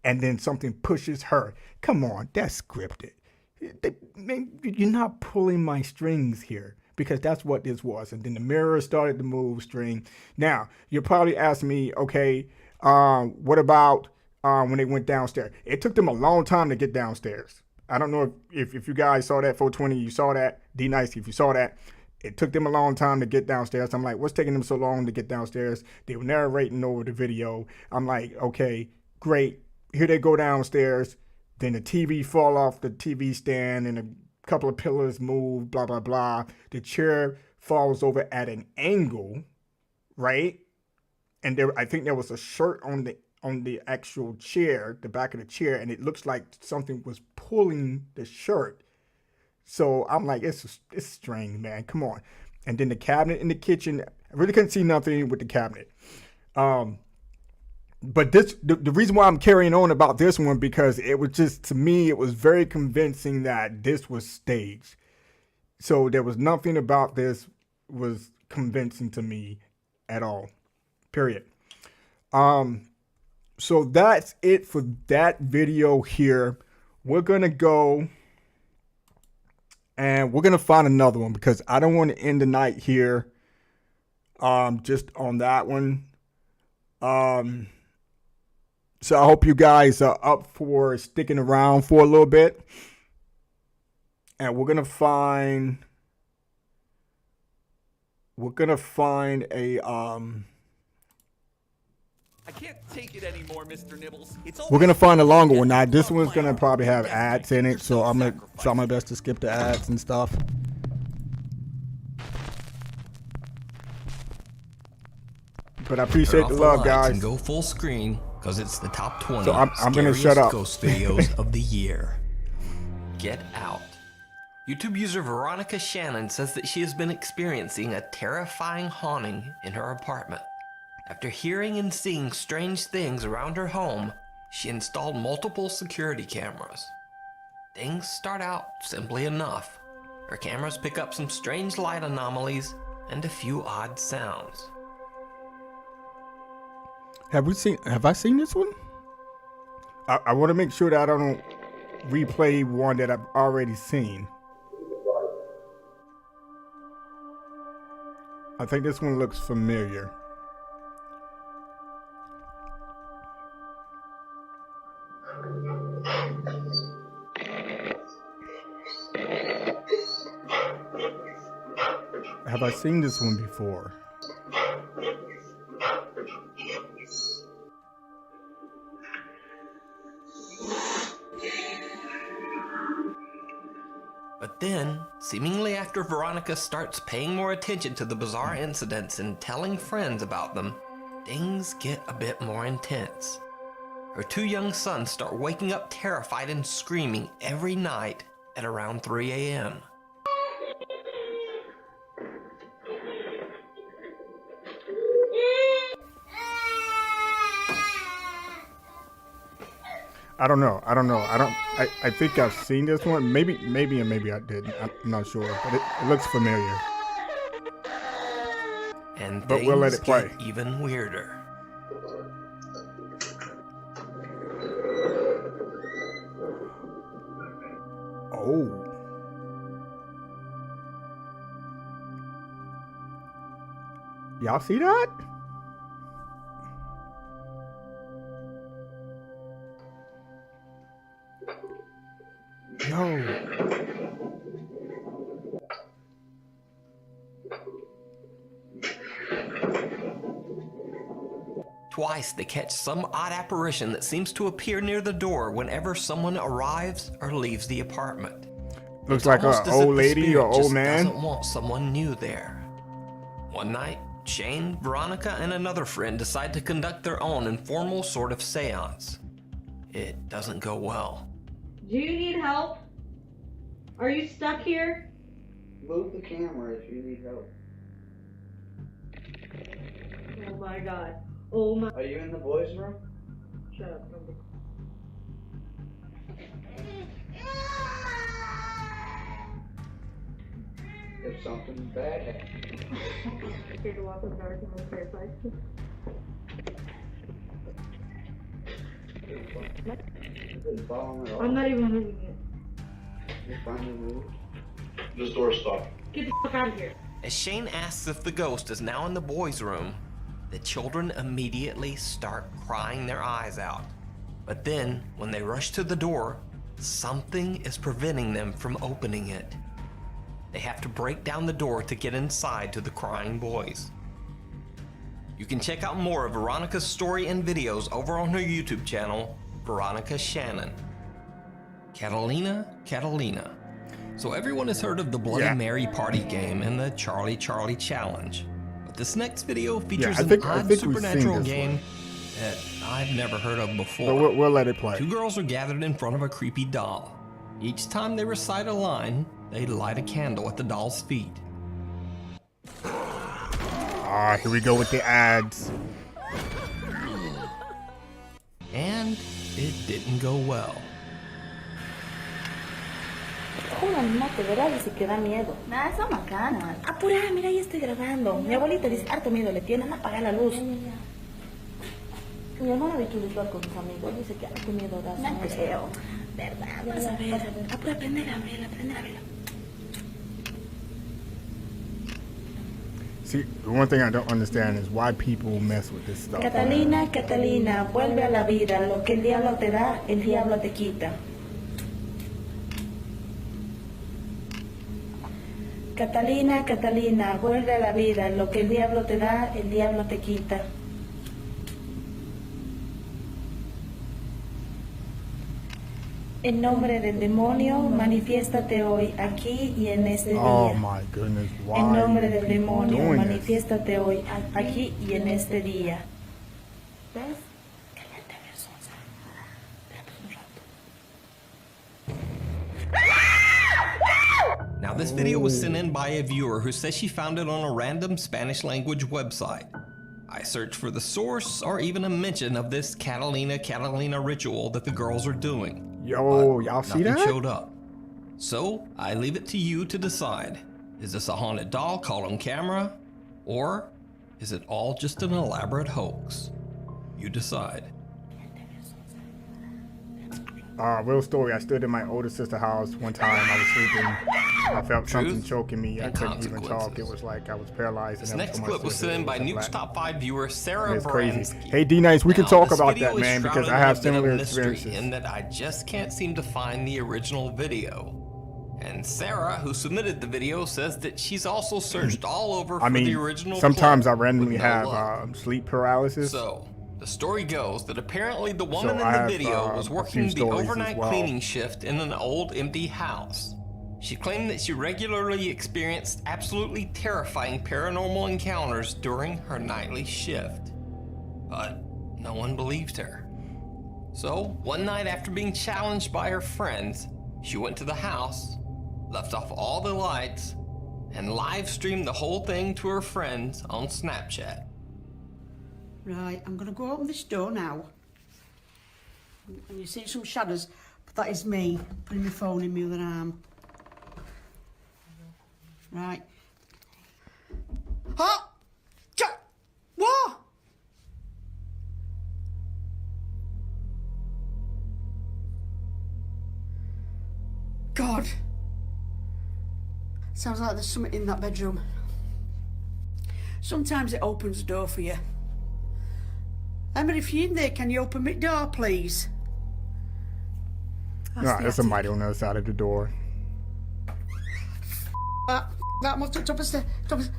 And then something pushes her. Come on. That's scripted. You're not pulling my strings here. Because that's what this was. And then the mirror started to move string. Now, you're probably asking me, okay, what about when they went downstairs? It took them a long time to get downstairs. I don't know if you guys saw that, 420, you saw that, D Nice, if you saw that. It took them a long time to get downstairs. I'm like, what's taking them so long to get downstairs? They were narrating over the video. I'm like, okay, great. Here they go downstairs. Then the TV fall off the TV stand and a couple of pillars move, blah, blah, blah. The chair falls over at an angle, right? And I think there was a shirt on the actual chair, the back of the chair, and it looks like something was pulling the shirt. So I'm like, it's strange, man. Come on. And then the cabinet in the kitchen, I really couldn't see nothing with the cabinet. But the reason why I'm carrying on about this one, because it was just, to me, it was very convincing that this was staged. So there was nothing about this was convincing to me at all, period. So that's it for that video here. We're going to go and we're going to find another one because I don't want to end the night here just on that one. So I hope you guys are up for sticking around for a little bit. And we're going to find a can't take it anymore, Mr. Nibbles. It's We're gonna find a longer one. Now this one's gonna probably have ads in it, so I'm gonna try my best to skip the ads and stuff. But I appreciate the love, guys. And go full screen because it's the top 20 So I'm gonna shut up. ghost videos of the year. Get Out. YouTube user Veronica Shannon says that she has been experiencing a terrifying haunting in her apartment. After hearing and seeing strange things around her home, she installed multiple security cameras. Things start out simply enough. Her cameras pick up some strange light anomalies and a few odd sounds. Have I seen this one? I want to make sure that I don't replay one that I've already seen. I think this one looks familiar. Have I seen this one before? But then, seemingly after Veronica starts paying more attention to the bizarre incidents and telling friends about them, things get a bit more intense. Her two young sons start waking up terrified and screaming every night at around 3 a.m. I don't know. I think I've seen this one. Maybe I didn't. I'm not sure, but it looks familiar. And but we'll let it play. Get even weirder. Oh. Y'all see that? Yo. Twice they catch some odd apparition that seems to appear near the door whenever someone arrives or leaves the apartment. Looks like an old lady or old man. Doesn't want someone new there. One night, Shane, Veronica, and another friend decide to conduct their own informal sort of seance. It doesn't go well. Do you need help? Are you stuck here? Move the camera if you need help. Oh my god. Oh my. Are you in the boys' room? Shut up. If something bad happens. Scared to walk in the dark and look terrified. I'm not even moving it. You finally moved? This door's stuck. Get the fuck out of here. As Shane asks if the ghost is now in the boys' room, the children immediately start crying their eyes out. But then, when they rush to the door, something is preventing them from opening it. They have to break down the door to get inside to the crying boys. You can check out more of Veronica's story and videos over on her YouTube channel, Veronica Shannon. Catalina. So everyone has heard of the Bloody Mary party game and the Charlie Charlie challenge. But this next video features an odd supernatural game that I've never heard of before. So we'll let it play. Two girls are gathered in front of a creepy doll. Each time they recite a line, they light a candle at the doll's feet. Ah, here we go with the ads. And it didn't go well. Una animate, ¿verdad? Dice que da miedo. Nada, son macanas. Apura, mira, ya estoy grabando. Mi abuelita dice, harto miedo le tienen, apaga la luz. Mi hermana ha visto un con sus amigos, dice que harto miedo da. No creo. ¿Verdad? Vas a ver. Apura, prende la vela. See, the one thing I don't understand is why people mess with this stuff. Catalina, vuelve a la vida. Lo que el diablo te da, el diablo te quita. Catalina, vuelve a la vida. Lo que el diablo te da, el diablo te quita. En nombre del demonio, manifiéstate hoy, aquí y en este día. Oh my goodness, why En nombre are del you demonio, doing this? manifiéstate hoy, aquí y en este día. ¿Ves? Now, this video was sent in by a viewer who says she found it on a random Spanish language website. I searched for the source or even a mention of this Catalina ritual that the girls are doing. Yo, y'all see Nothing that? showed up. So, I leave it to you to decide. Is this a haunted doll caught on camera? Or is it all just an elaborate hoax? You decide. Real story. I stood in my older sister's house one time. I was sleeping. I felt something choking me. I couldn't even talk. It was like I was paralyzed. This next clip was sent in by Nuke's Top 5 viewer Sarah It's crazy. Bransky. Hey, D-Nice, we can talk This about video that, is man, because shrouded I in a have bit of similar mystery experiences. in that I just can't seem to find the original video. And Sarah, who submitted the video, says that she's also searched all over for the original sometimes I clip randomly with no have luck. sleep paralysis. So, the story goes that apparently the woman in I the have, video was a working few the stories as overnight well. cleaning shift in an old empty house. She claimed that she regularly experienced absolutely terrifying paranormal encounters during her nightly shift. But no one believed her. So, one night after being challenged by her friends, she went to the house, left off all the lights, and live streamed the whole thing to her friends on Snapchat. Right, I'm going to go open this door now. And you see some shadows, but that is me putting my phone in my other arm. Right. Oh! What? God. Sounds like there's something in that bedroom. Sometimes it opens the door for you. Emma, if you're in there, can you open my door, please? No, there's somebody on the other side of the door. That must have top of the stairs.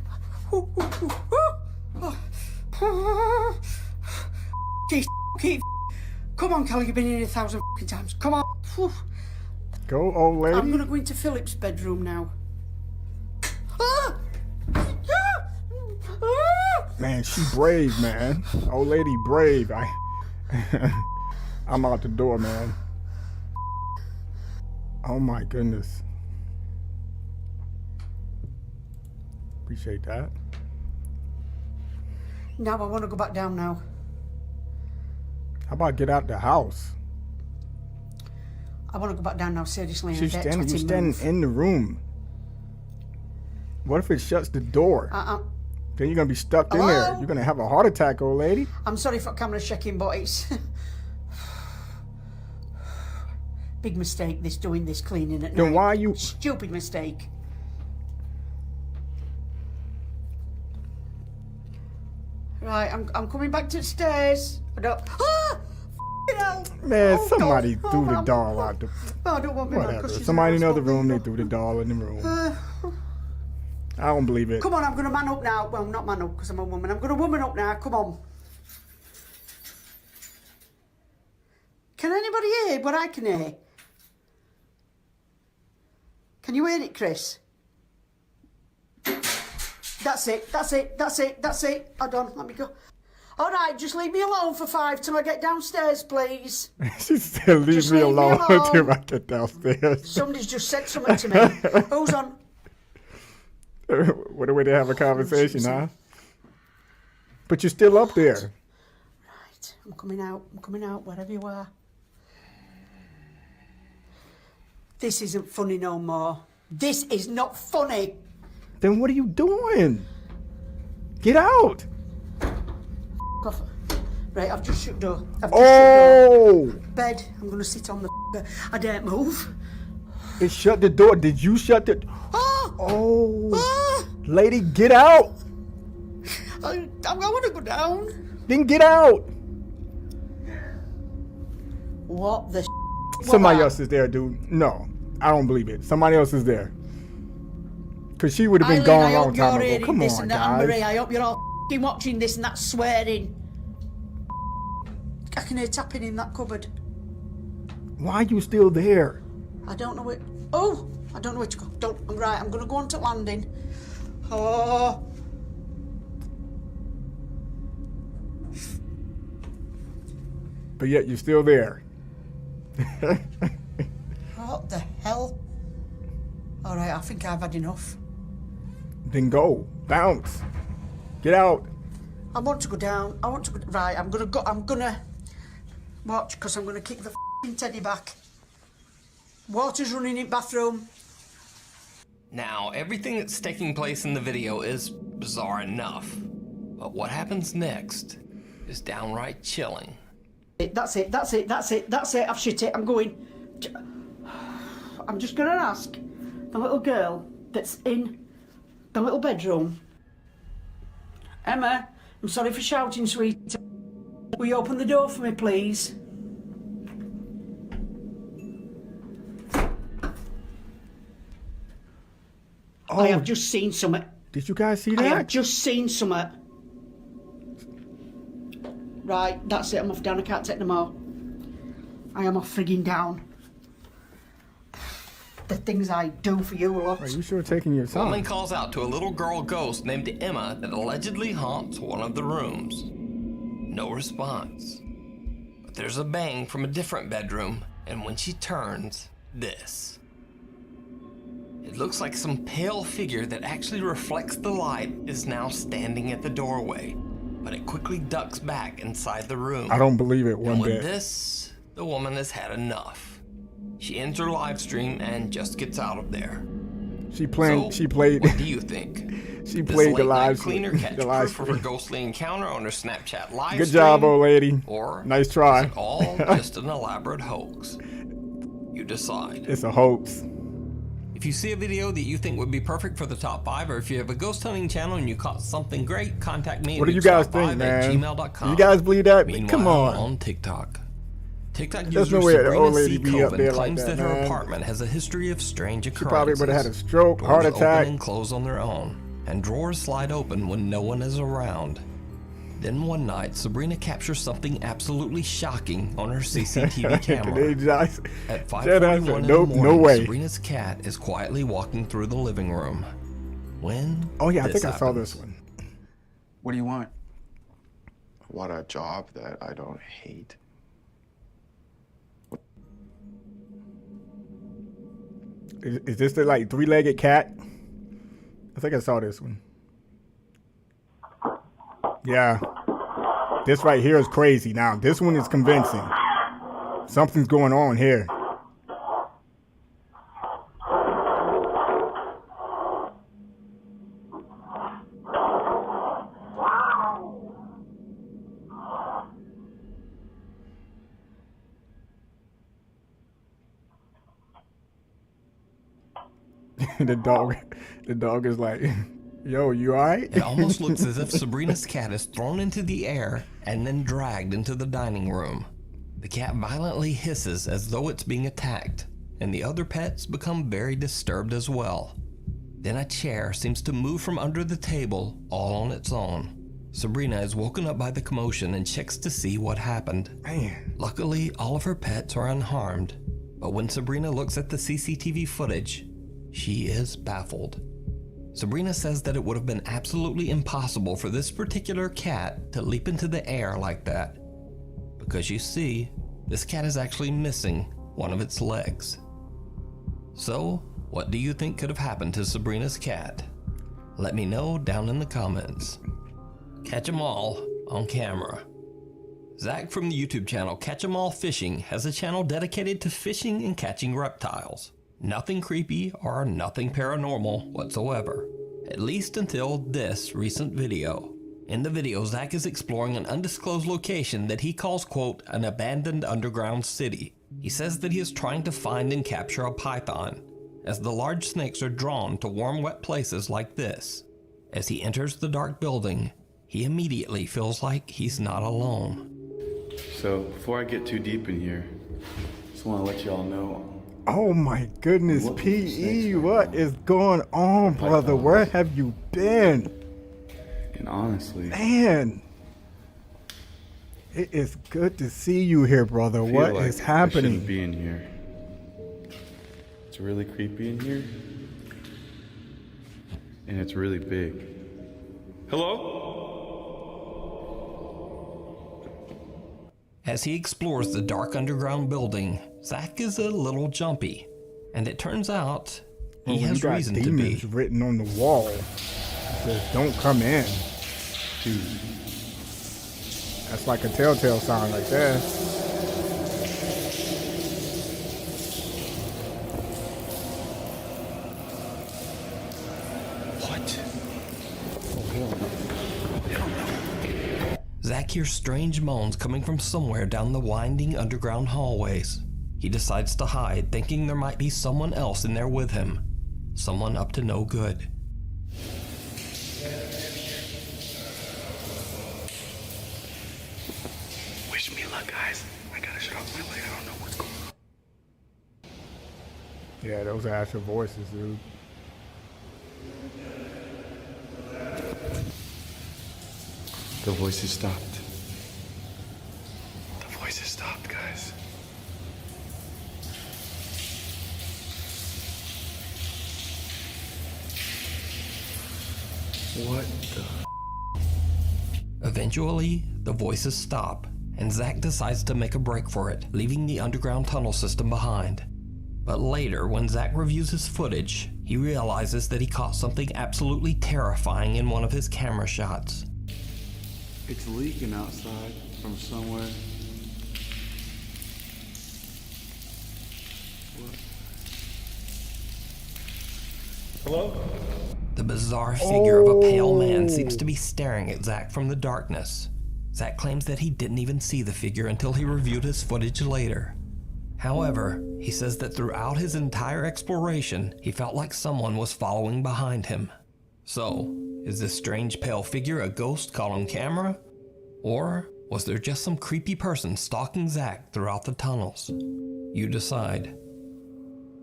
Keep. Come on, Callie, you've been in here 1,000 times. Come on. Go, old lady. I'm gonna go into Philip's bedroom now. Man, she brave, man. Old lady brave. I'm out the door, man. Oh my goodness. Appreciate that. Now I want to go back down now. How about get out the house? I want to go back down now, seriously. You're standing in the room. What if it shuts the door? Then you're going to be stuck in there. You're going to have a heart attack, old lady. I'm sorry for camera shaking, but it's... Big mistake, doing this cleaning at night. Then why are you... Stupid mistake. Right, I'm coming back to the stairs. I don't... Man, somebody threw the doll out the... Oh, I don't want me Whatever. Somebody in the other room, they threw the doll in the room. I don't believe it. Come on, I'm going to man up now. Well, not man up because I'm a woman. I'm going to woman up now. Come on. Can anybody hear what I can hear? Can you hear it, Chris? That's it. Hold on, let me go. All right, just leave me alone for 5 till I get downstairs, please. She said, leave me alone until I get downstairs. Somebody's just said something to me. Who's on? What a way to have a conversation, huh? But you're still up there. Right, I'm coming out, wherever you are. This isn't funny no more. This is not funny. Then what are you doing? Get out. Off. Right, I've just shut the door. Bed, I'm going to sit on the bed. I daren't move. It shut the door. Did you shut the... Lady, get out. I want to go down. Then get out. What the... Somebody else is there, dude. No, I don't believe it. Somebody else is there. Because she would have been gone a long time ago. Come on, guys. I hope you're all watching this and that's swearing. I can hear tapping in that cupboard. Why are you still there? I don't know where. Oh, I don't know where to go. Don't. I'm right. I'm gonna go on to landing. Oh. But yet you're still there. What the hell? All right. I think I've had enough. Then go. Bounce. Get out. I want to go down. I want to go. Right. I'm gonna go. I'm gonna watch because I'm gonna kick the f***ing teddy back. Water's running in bathroom. Now, everything that's taking place in the video is bizarre enough, but what happens next is downright chilling. That's it. That's it. That's it. That's it. I've shit it. I'm going. I'm just gonna ask the little girl that's in the little bedroom. Emma, I'm sorry for shouting, sweet. Will you open the door for me, please? Oh, I have just seen something. Did you guys see that? I have just seen something. Right, that's it. I'm off down. I can't take no more. I am off frigging down. The things I do for you lot. Are you sure taking your time? Woman calls out to a little girl ghost named Emma that allegedly haunts one of the rooms. No response. But there's a bang from a different bedroom, and when she turns, this. It looks like some pale figure that actually reflects the light is now standing at the doorway, but it quickly ducks back inside the room. I don't believe it one and with bit. this, the woman has had enough. She ends her live stream and just gets out of there. She played. So, she played. What do you think? She Does played the late live night cleaner catch the live proof of her stream. ghostly encounter on her Snapchat live Good stream? job, old lady. Or nice try. is it all just an elaborate hoax? You decide. It's a hoax. If you see a video that you think would be perfect for the top 5, or if you have a ghost hunting channel and you caught something great, contact me. What do you guys think, man? You guys believe that? Come on. On TikTok. TikTok There's user no way the Sabrina old lady C. be up Coven there like claims that, that her man. apartment has a history of strange occurrences. She probably would have had a stroke, Doors heart attack. open and close on their own, and drawers slide open when no one is around. Then one night, Sabrina captures something absolutely shocking on her CCTV camera. At 5:41 in the morning, no way. Sabrina's cat is quietly walking through the living room. When Oh yeah, I this think I saw happens. this one. What do you want? I want a job that I don't hate. Is this the like three-legged cat? I think I saw this one. Yeah. This right here is crazy. Now, this one is convincing. Something's going on here. the dog is like, yo, you alright? It almost looks as if Sabrina's cat is thrown into the air and then dragged into the dining room. The cat violently hisses as though it's being attacked, and the other pets become very disturbed as well. Then a chair seems to move from under the table all on its own. Sabrina is woken up by the commotion and checks to see what happened. Man. Luckily, all of her pets are unharmed, but when Sabrina looks at the CCTV footage, she is baffled. Sabrina says that it would have been absolutely impossible for this particular cat to leap into the air like that. Because you see, this cat is actually missing one of its legs. So, what do you think could have happened to Sabrina's cat? Let me know down in the comments. Catch 'em all on camera. Zach from the YouTube channel Catch 'em All Fishing has a channel dedicated to fishing and catching reptiles. Nothing creepy or nothing paranormal whatsoever, at least until this recent video. In the video, Zach is exploring an undisclosed location that he calls, quote, an abandoned underground city. He says that he is trying to find and capture a python, as the large snakes are drawn to warm, wet places like this. As he enters the dark building, he immediately feels like he's not alone. So, before I get too deep in here, I just want to let y'all know. Oh my goodness, PE, what is going on, brother? Where have you been? And honestly, Man. It is good to see you here, brother. I feel What like is happening? I shouldn't be in here. It's really creepy in here. And it's really big. Hello? As he explores the dark underground building, Zach is a little jumpy. And it turns out he has reason to be. Demons written on the wall. It says, "Don't come in." Dude. That's like a telltale sign right there. What? Zach hears strange moans coming from somewhere down the winding underground hallways. He decides to hide, thinking there might be someone else in there with him. Someone up to no good. Wish me luck, guys. I gotta shut off my light. I don't know what's going on. Yeah, those are actual voices, dude. The voices stopped. The voices stopped, guys. What the? Eventually, the voices stop, and Zach decides to make a break for it, leaving the underground tunnel system behind. But later, when Zach reviews his footage, he realizes that he caught something absolutely terrifying in one of his camera shots. It's leaking outside from somewhere. What? Hello? The bizarre figure of a pale man seems to be staring at Zach from the darkness. Zach claims that he didn't even see the figure until he reviewed his footage later. However, he says that throughout his entire exploration, he felt like someone was following behind him. So, is this strange pale figure a ghost caught on camera? Or was there just some creepy person stalking Zach throughout the tunnels? You decide.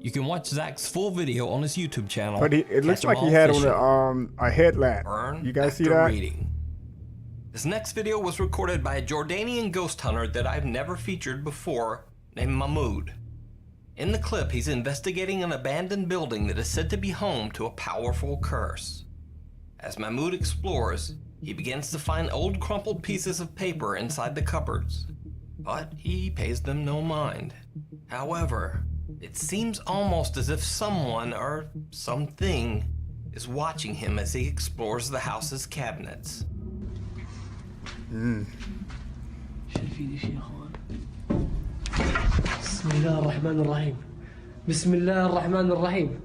You can watch Zach's full video on his YouTube channel. But it looks like he had on a headlamp. You guys see that? Reading. This next video was recorded by a Jordanian ghost hunter that I've never featured before, named Mahmoud. In the clip, he's investigating an abandoned building that is said to be home to a powerful curse. As Mahmoud explores, he begins to find old crumpled pieces of paper inside the cupboards, but he pays them no mind. However, it seems almost as if someone or something is watching him as he explores the house's cabinets. بسم الله الرحمن الرحيم بسم الله الرحمن الرحيم.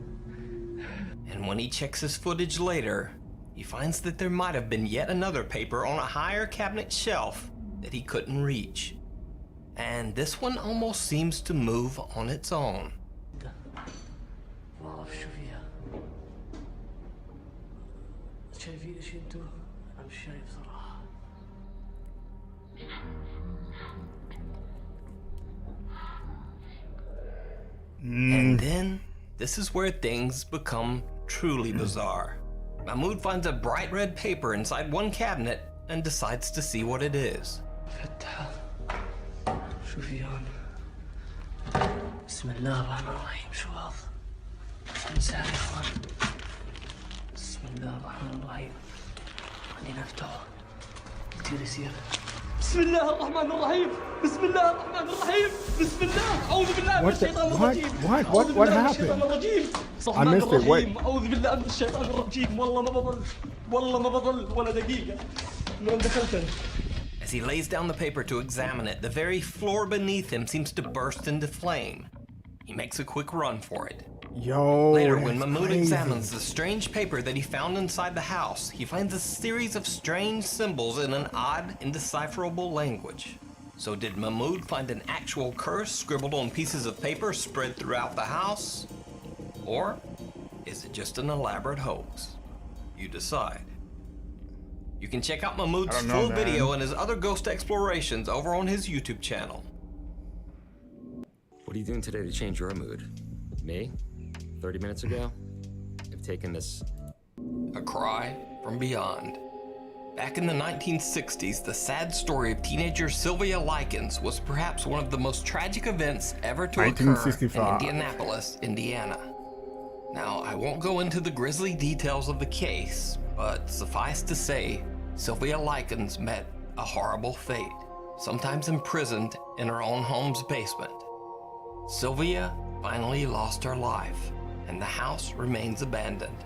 And when he checks his footage later, he finds that there might have been yet another paper on a higher cabinet shelf that he couldn't reach. And this one almost seems to move on its own. ما أعرف شو فيها. شايفين شي انتو؟ أنا مش شايف صراحة. And then, this is where things become truly bizarre. Mahmoud finds a bright red paper inside one cabinet and decides to see what it is. شو في هون؟ بسم الله الرحمن الرحيم. شو هذا؟ مساء يا اخوان. بسم الله الرحمن الرحيم. خلينا نفتحه. كثير يصير. بسم الله الرحمن الرحيم. بسم الله الرحمن الرحيم. بسم الله. أعوذ بالله من الشيطان الرجيم. What happened? I missed it. Wait. أعوذ بالله من الشيطان الرجيم. والله ما بضل ولا دقيقة. من دخلت. As he lays down the paper to examine it, the very floor beneath him seems to burst into flame. He makes a quick run for it. Later, when Mahmoud examines the strange paper that he found inside the house, he finds a series of strange symbols in an odd, indecipherable language. So did Mahmoud find an actual curse scribbled on pieces of paper spread throughout the house? Or is it just an elaborate hoax? You decide. You can check out Mahmoud's full video and his other ghost explorations over on his YouTube channel. What are you doing today to change your mood? Me? 30 minutes ago? I've taken this. A cry from beyond. Back in the 1960s, the sad story of teenager Sylvia Likens was perhaps one of the most tragic events ever to occur in 1965. Indianapolis, Indiana. Now, I won't go into the grisly details of the case, but suffice to say, Sylvia Likens met a horrible fate, sometimes imprisoned in her own home's basement. Sylvia finally lost her life, and the house remains abandoned.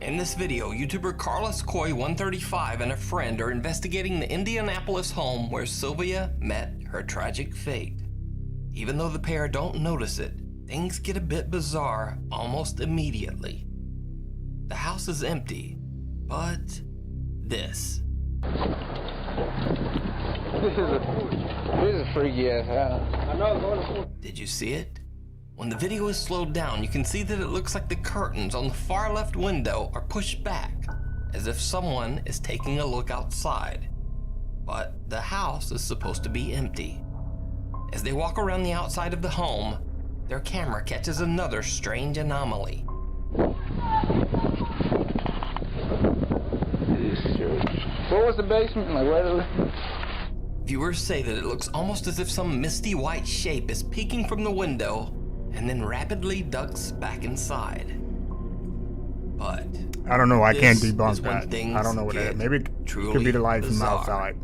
In this video, YouTuber Carlos Coy 135 and a friend are investigating the Indianapolis home where Sylvia met her tragic fate. Even though the pair don't notice it, things get a bit bizarre almost immediately. The house is empty, but this. This is a freaky ass house. I know. Did you see it? When the video is slowed down, you can see that it looks like the curtains on the far left window are pushed back, as if someone is taking a look outside. But the house is supposed to be empty. As they walk around the outside of the home, their camera catches another strange anomaly. What was the basement like? Right? Viewers say that it looks almost as if some misty white shape is peeking from the window and then rapidly ducks back inside. But I don't know. I can't this debunk is when that. things I don't know what that is. Maybe it truly could be the light from bizarre. outside.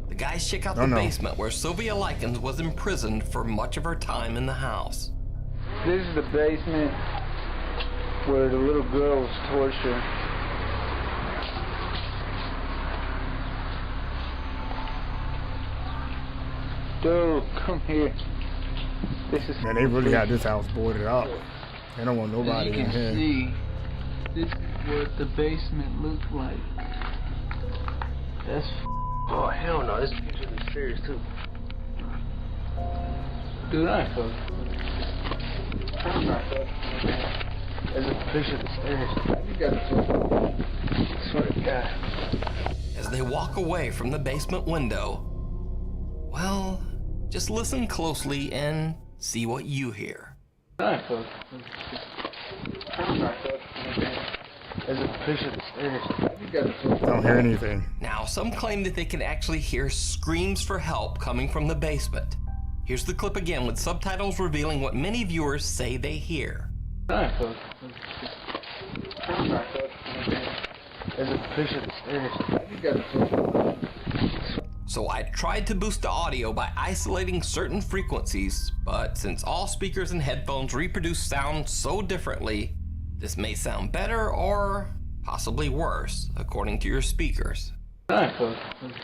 The guys check out Don't the know. basement where Sylvia Likens was imprisoned for much of her time in the house. This is the basement where the little girl was tortured. Dude, come here. This is Man, they really got this house boarded up. They don't want nobody As you in can here. see, this is what the basement looked like. That's oh hell no, this picture is serious too. Dude, I ain't fucking. I'm not fucking. There's a picture of the stairs. You got it. I swear to God. As they walk away from the basement window, well, just listen closely and see what you hear. I ain't fucking. I'm not fucking. There's a picture of the stairs. You got it. Don't hear anything. Now, some claim that they can actually hear screams for help coming from the basement. Here's the clip again with subtitles revealing what many viewers say they hear. I ain't fucking. I'm not fucking. There's a picture of the stairs. You got it. So I tried to boost the audio by isolating certain frequencies, but since all speakers and headphones reproduce sound so differently, this may sound better or possibly worse, according to your speakers. I'm not fucking.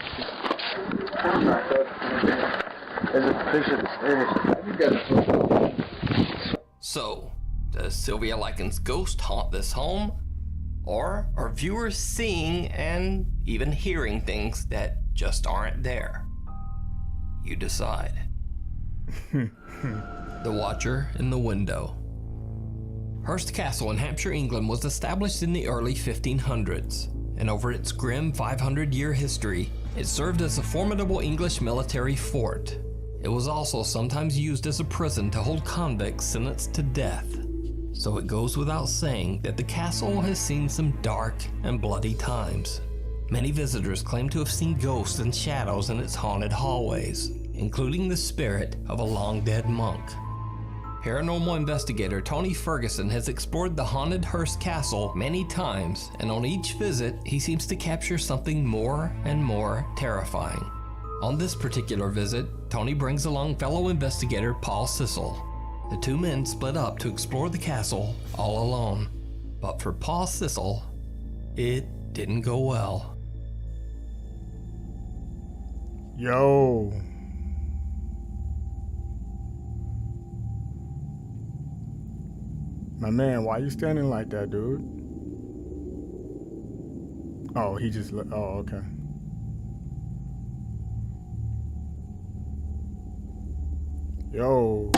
There's a picture of the stairs. You got it. So, does Sylvia Likens' ghost haunt this home? Or are viewers seeing and even hearing things that just aren't there? You decide. The Watcher in the Window. Hurst Castle in Hampshire, England was established in the early 1500s, and over its grim 500-year history, it served as a formidable English military fort. It was also sometimes used as a prison to hold convicts sentenced to death. So it goes without saying that the castle has seen some dark and bloody times. Many visitors claim to have seen ghosts and shadows in its haunted hallways, including the spirit of a long-dead monk. Paranormal investigator Tony Ferguson has explored the haunted Hurst Castle many times, and on each visit, he seems to capture something more and more terrifying. On this particular visit, Tony brings along fellow investigator Paul Sissel. The two men split up to explore the castle all alone, but for Paul Sissel, it didn't go well. Yo. My man, why you standing like that, dude? Oh, he just oh, okay. Yo.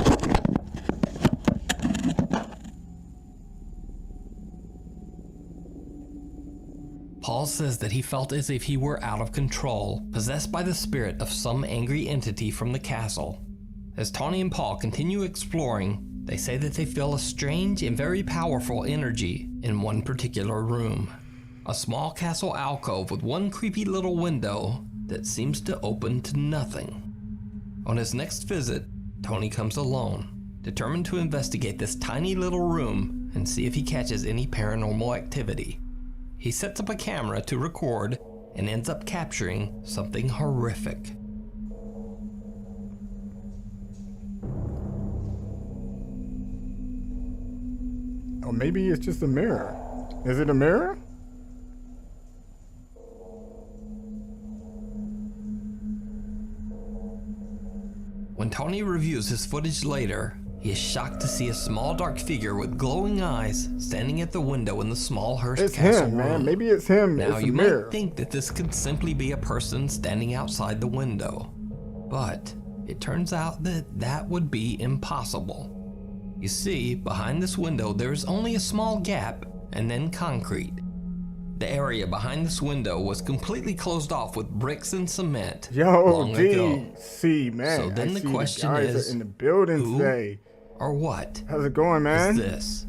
Paul says that he felt as if he were out of control, possessed by the spirit of some angry entity from the castle. As Tony and Paul continue exploring, they say that they feel a strange and very powerful energy in one particular room. A small castle alcove with one creepy little window that seems to open to nothing. On his next visit, Tony comes alone, determined to investigate this tiny little room and see if he catches any paranormal activity. He sets up a camera to record and ends up capturing something horrific. Or maybe it's just a mirror. Is it a mirror? When Tony reviews his footage later, he is shocked to see a small dark figure with glowing eyes standing at the window in the small Hearst It's Castle him, room. man. Maybe it's him. Now It's a you mirror. might think that this could simply be a person standing outside the window, but it turns out that that would be impossible. You see, behind this window there is only a small gap and then concrete. The area behind this window was completely closed off with bricks and cement long ago. DC, man. So then I the see question guys is, are in the building who today. or what How's it going, man? is this?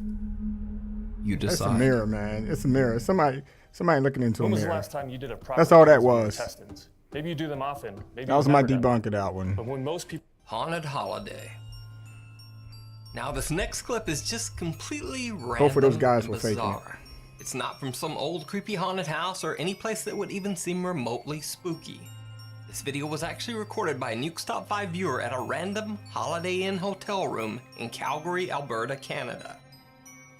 You That's decide. a mirror, man. It's a mirror. Somebody looking into a When was the mirror. last time you did a proper That's all that physical was. intestines? Maybe you do them often. Maybe That was you've my never done debunk of that one. But when most people Haunted Holiday. Now this next clip is just completely random. Both of those guys and were faking it. bizarre. It's not from some old creepy haunted house or any place that would even seem remotely spooky. This video was actually recorded by a Nuke's Top 5 viewer at a random Holiday Inn hotel room in Calgary, Alberta, Canada.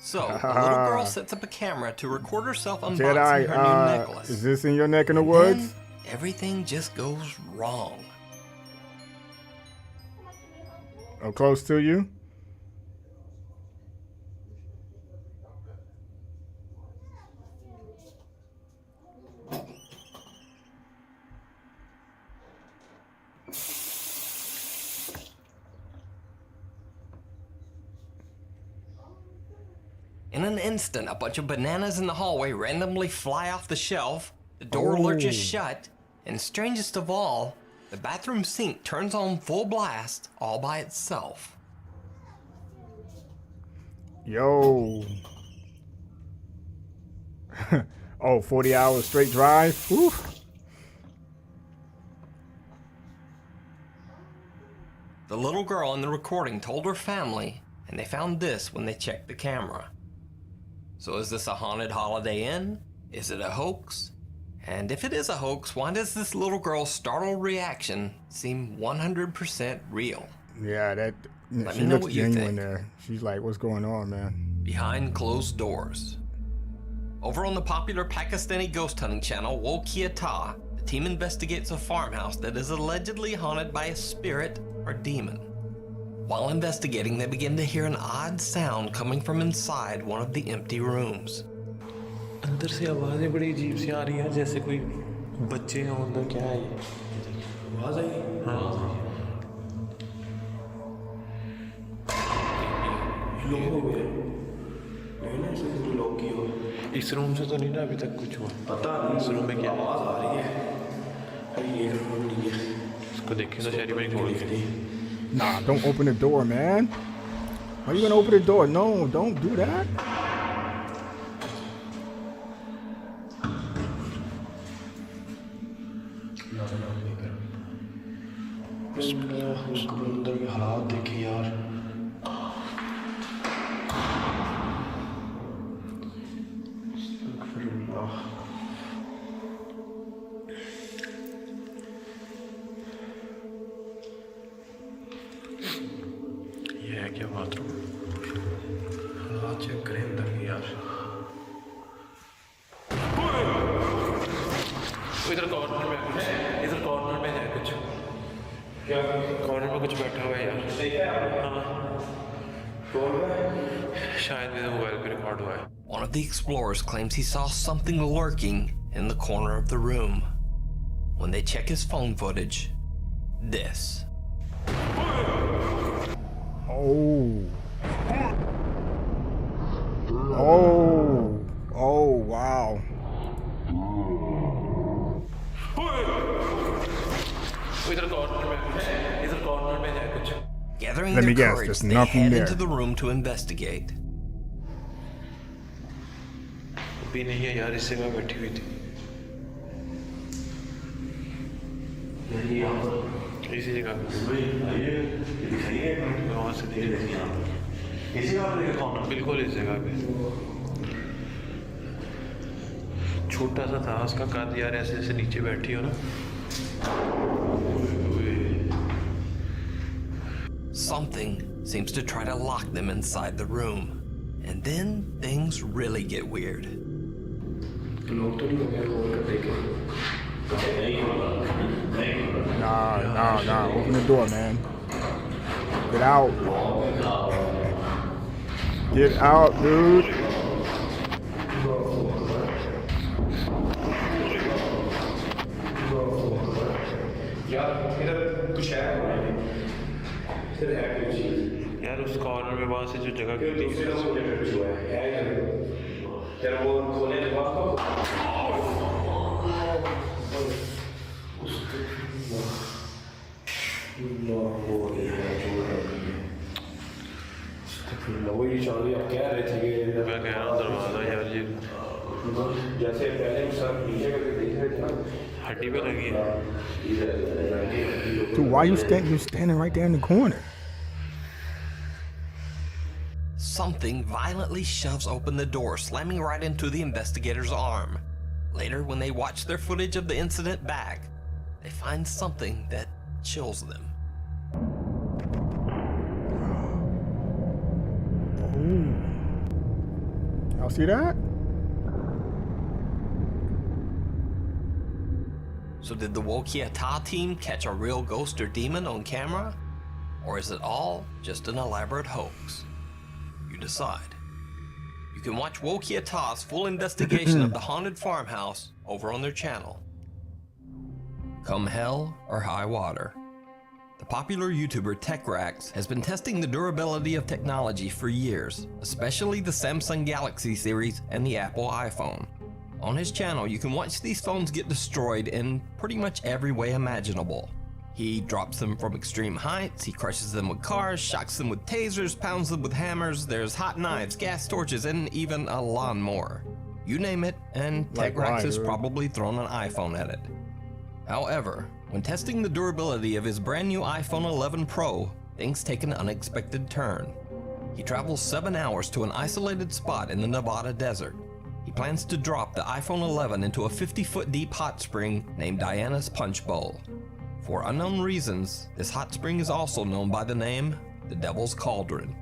So, a little girl sets up a camera to record herself unboxing Jedi, her new necklace. is this in your neck in the And woods? then everything just goes wrong. Or close to you? In an instant, a bunch of bananas in the hallway randomly fly off the shelf, the door lurches shut, and strangest of all, the bathroom sink turns on full blast all by itself. Yo. Oh, 40 hours straight drive? Whew. The little girl in the recording told her family, and they found this when they checked the camera. So is this a haunted Holiday Inn? Is it a hoax? And if it is a hoax, why does this little girl's startled reaction seem 100% real? Yeah, Let she me know looks what you genuine think. there. She's like, what's going on, man? Behind closed doors. Over on the popular Pakistani ghost hunting channel Wokia Ta, the team investigates a farmhouse that is allegedly haunted by a spirit or demon. While investigating, they begin to hear an odd sound coming from inside one of the empty rooms. अंदर से आवाज़ें बड़ी अजीब सी आ रही हैं जैसे कोई बच्चे हों अंदर क्या है ये आवाज़ आई हाँ लॉक हो गया मैंने इसे तो लॉक किया हुआ इस रूम से तो नहीं ना अभी तक कुछ हुआ पता नहीं इस रूम में क्या आवाज़ आ रही है अरे ये रूम नहीं है इसको देखें तो शहरी में खोल के Nah, don't open the door, man. Why are you gonna open the door? No, don't do that. अंदर के हालात देखे यार ये है क्या बाथरूम हालात चेक करें अंदर के यार इधर कॉर्नर में कुछ इधर कॉर्नर में है कुछ क्या कॉर्नर में कुछ बैठा हुआ है यार हाँ शायद मेरे मोबाइल पे रिकॉर्ड हुआ है One of the explorers claims he saw something lurking in the corner of the room. When they check his phone footage, this. Oh. Oh. Oh, wow. इधर कॉर्नर में कुछ इधर कॉर्नर में है कुछ Gathering Let their me guess, courage, there's they nothing head there. into the room to investigate. अभी नहीं है यार, इस जगह बैठी हुई थी। इसी जगह पे वहाँ से बिल्कुल इस जगह पे छोटा सा था उसका कद यार, ऐसे ऐसे नीचे बैठी हो ना। Something seems to try to lock them inside the room. And then things really get weird. Nah. Open the door, man. Get out. Get out, dude. यार उस कॉर्नर में वहाँ से जो जगह वही चौधरी आप कह रहे थे कि मैं कह रहा हूँ दरवाजा यार ये जैसे पहले सब नीचे करके देख रहे थे ना, हड्डी पे लगी है। Dude, why you standing right there in the corner? Something violently shoves open the door, slamming right into the investigator's arm. Later, when they watch their footage of the incident back, they find something that chills them. Oh. Y'all see that? So did the Wokiata team catch a real ghost or demon on camera? Or is it all just an elaborate hoax? You decide. You can watch Wokiata's full investigation of the haunted farmhouse over on their channel. Come hell or high water, the popular YouTuber TechRax has been testing the durability of technology for years, especially the Samsung Galaxy series and the Apple iPhone. On his channel, you can watch these phones get destroyed in pretty much every way imaginable. He drops them from extreme heights, he crushes them with cars, shocks them with tasers, pounds them with hammers, there's hot knives, gas torches, and even a lawnmower. You name it, and TechRax has probably thrown an iPhone at it. However, when testing the durability of his brand new iPhone 11 Pro, things take an unexpected turn. He travels 7 hours to an isolated spot in the Nevada desert. He plans to drop the iPhone 11 into a 50-foot deep hot spring named Diana's Punch Bowl. For unknown reasons, this hot spring is also known by the name the Devil's Cauldron.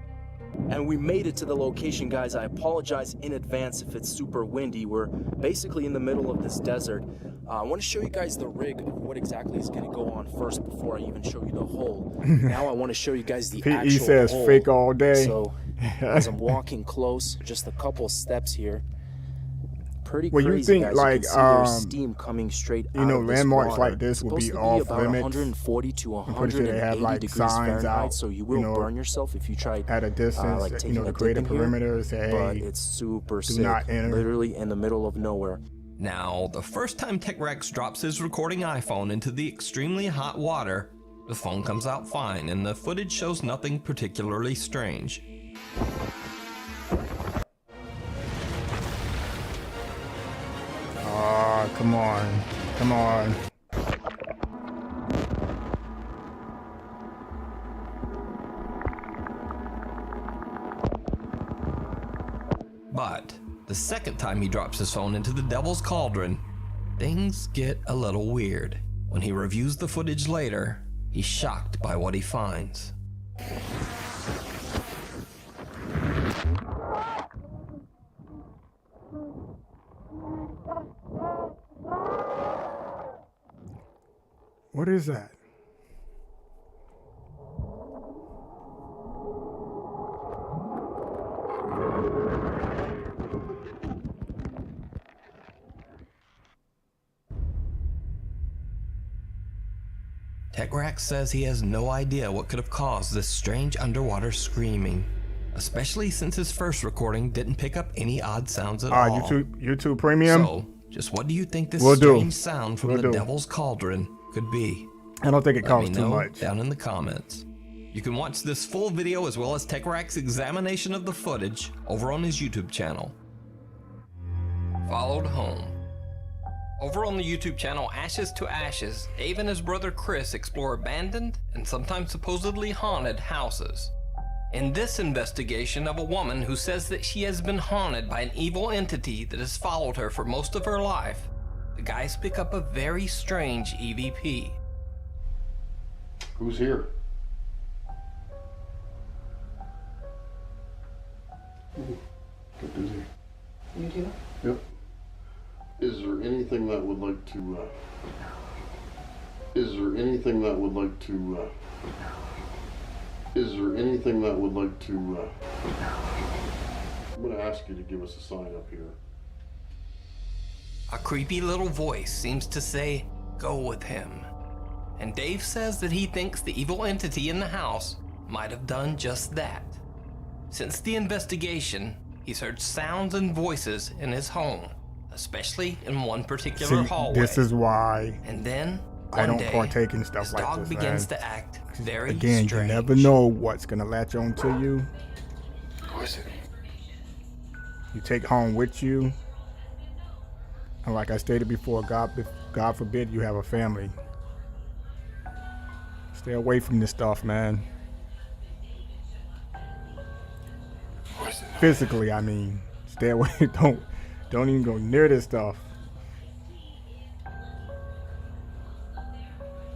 And we made it to the location, guys. I apologize in advance if it's super windy. We're basically in the middle of this desert. I want to show you guys the rig of what exactly is going to go on first before I even show you the hole. Now I want to show you guys the actual He says hole. fake all day. So as I'm walking close, just a couple steps here. Pretty crazy, you think guys. like you can see there's steam coming straight out of this landmarks water. like this will be off about limits. 140 to 180 sure they have, like, degrees signs Fahrenheit, out, so you will burn yourself if you try at a distance, like taking to a create a dip in perimeter. here, Say, but hey, it's super do sick, not enter. literally in the middle of nowhere. Now, the first time TechRax drops his recording iPhone into the extremely hot water, the phone comes out fine and the footage shows nothing particularly strange. Ah, come on. Come on. But the second time he drops his phone into the Devil's Cauldron, things get a little weird. When he reviews the footage later, he's shocked by what he finds. What is that? TechRax says he has no idea what could have caused this strange underwater screaming, especially since his first recording didn't pick up any odd sounds at all. YouTube Premium. So, just what do you think this Will do. strange sound from Will the do. Devil's Cauldron could be? I don't think it Let costs me too know much. down in the comments. You can watch this full video as well as TechRax's examination of the footage over on his YouTube channel. followed home. Over on the YouTube channel Ashes to Ashes, Dave and his brother Chris explore abandoned and sometimes supposedly haunted houses. In this investigation of a woman who says that she has been haunted by an evil entity that has followed her for most of her life, the guys pick up a very strange EVP. Who's here? Get busy. You do? Yep. Is there anything that would like to, Is there anything that would like to, Is there anything that would like to, I'm gonna ask you to give us a sign up here. A creepy little voice seems to say, "Go with him." And Dave says that he thinks the evil entity in the house might have done just that. Since the investigation, he's heard sounds and voices in his home, especially in one particular hallway. This is why and then I don't day, partake in stuff his like dog this, begins man. to act very Again, strange. you never know what's gonna latch on to you. Who is it? You take home with you. And like I stated before, God forbid you have a family. Stay away from this stuff, man. Physically, I mean. Stay away. Don't even go near this stuff.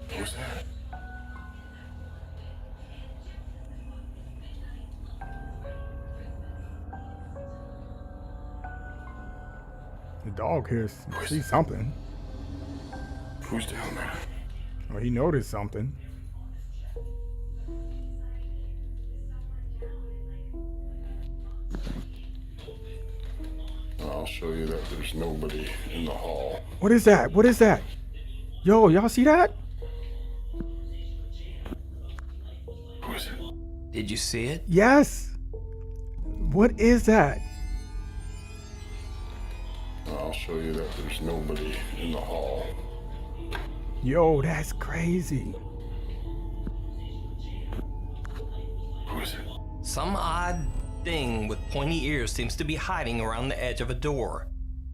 Who's that? The dog here sees something. Who's down there? Or he noticed something. I'll show you that there's nobody in the hall. What is that? What is that? Yo, y'all see that? Who is it? Did you see it? Yes. What is that? I'll show you that there's nobody in the hall. Yo, that's crazy. Who is it? Some odd thing with pointy ears seems to be hiding around the edge of a door.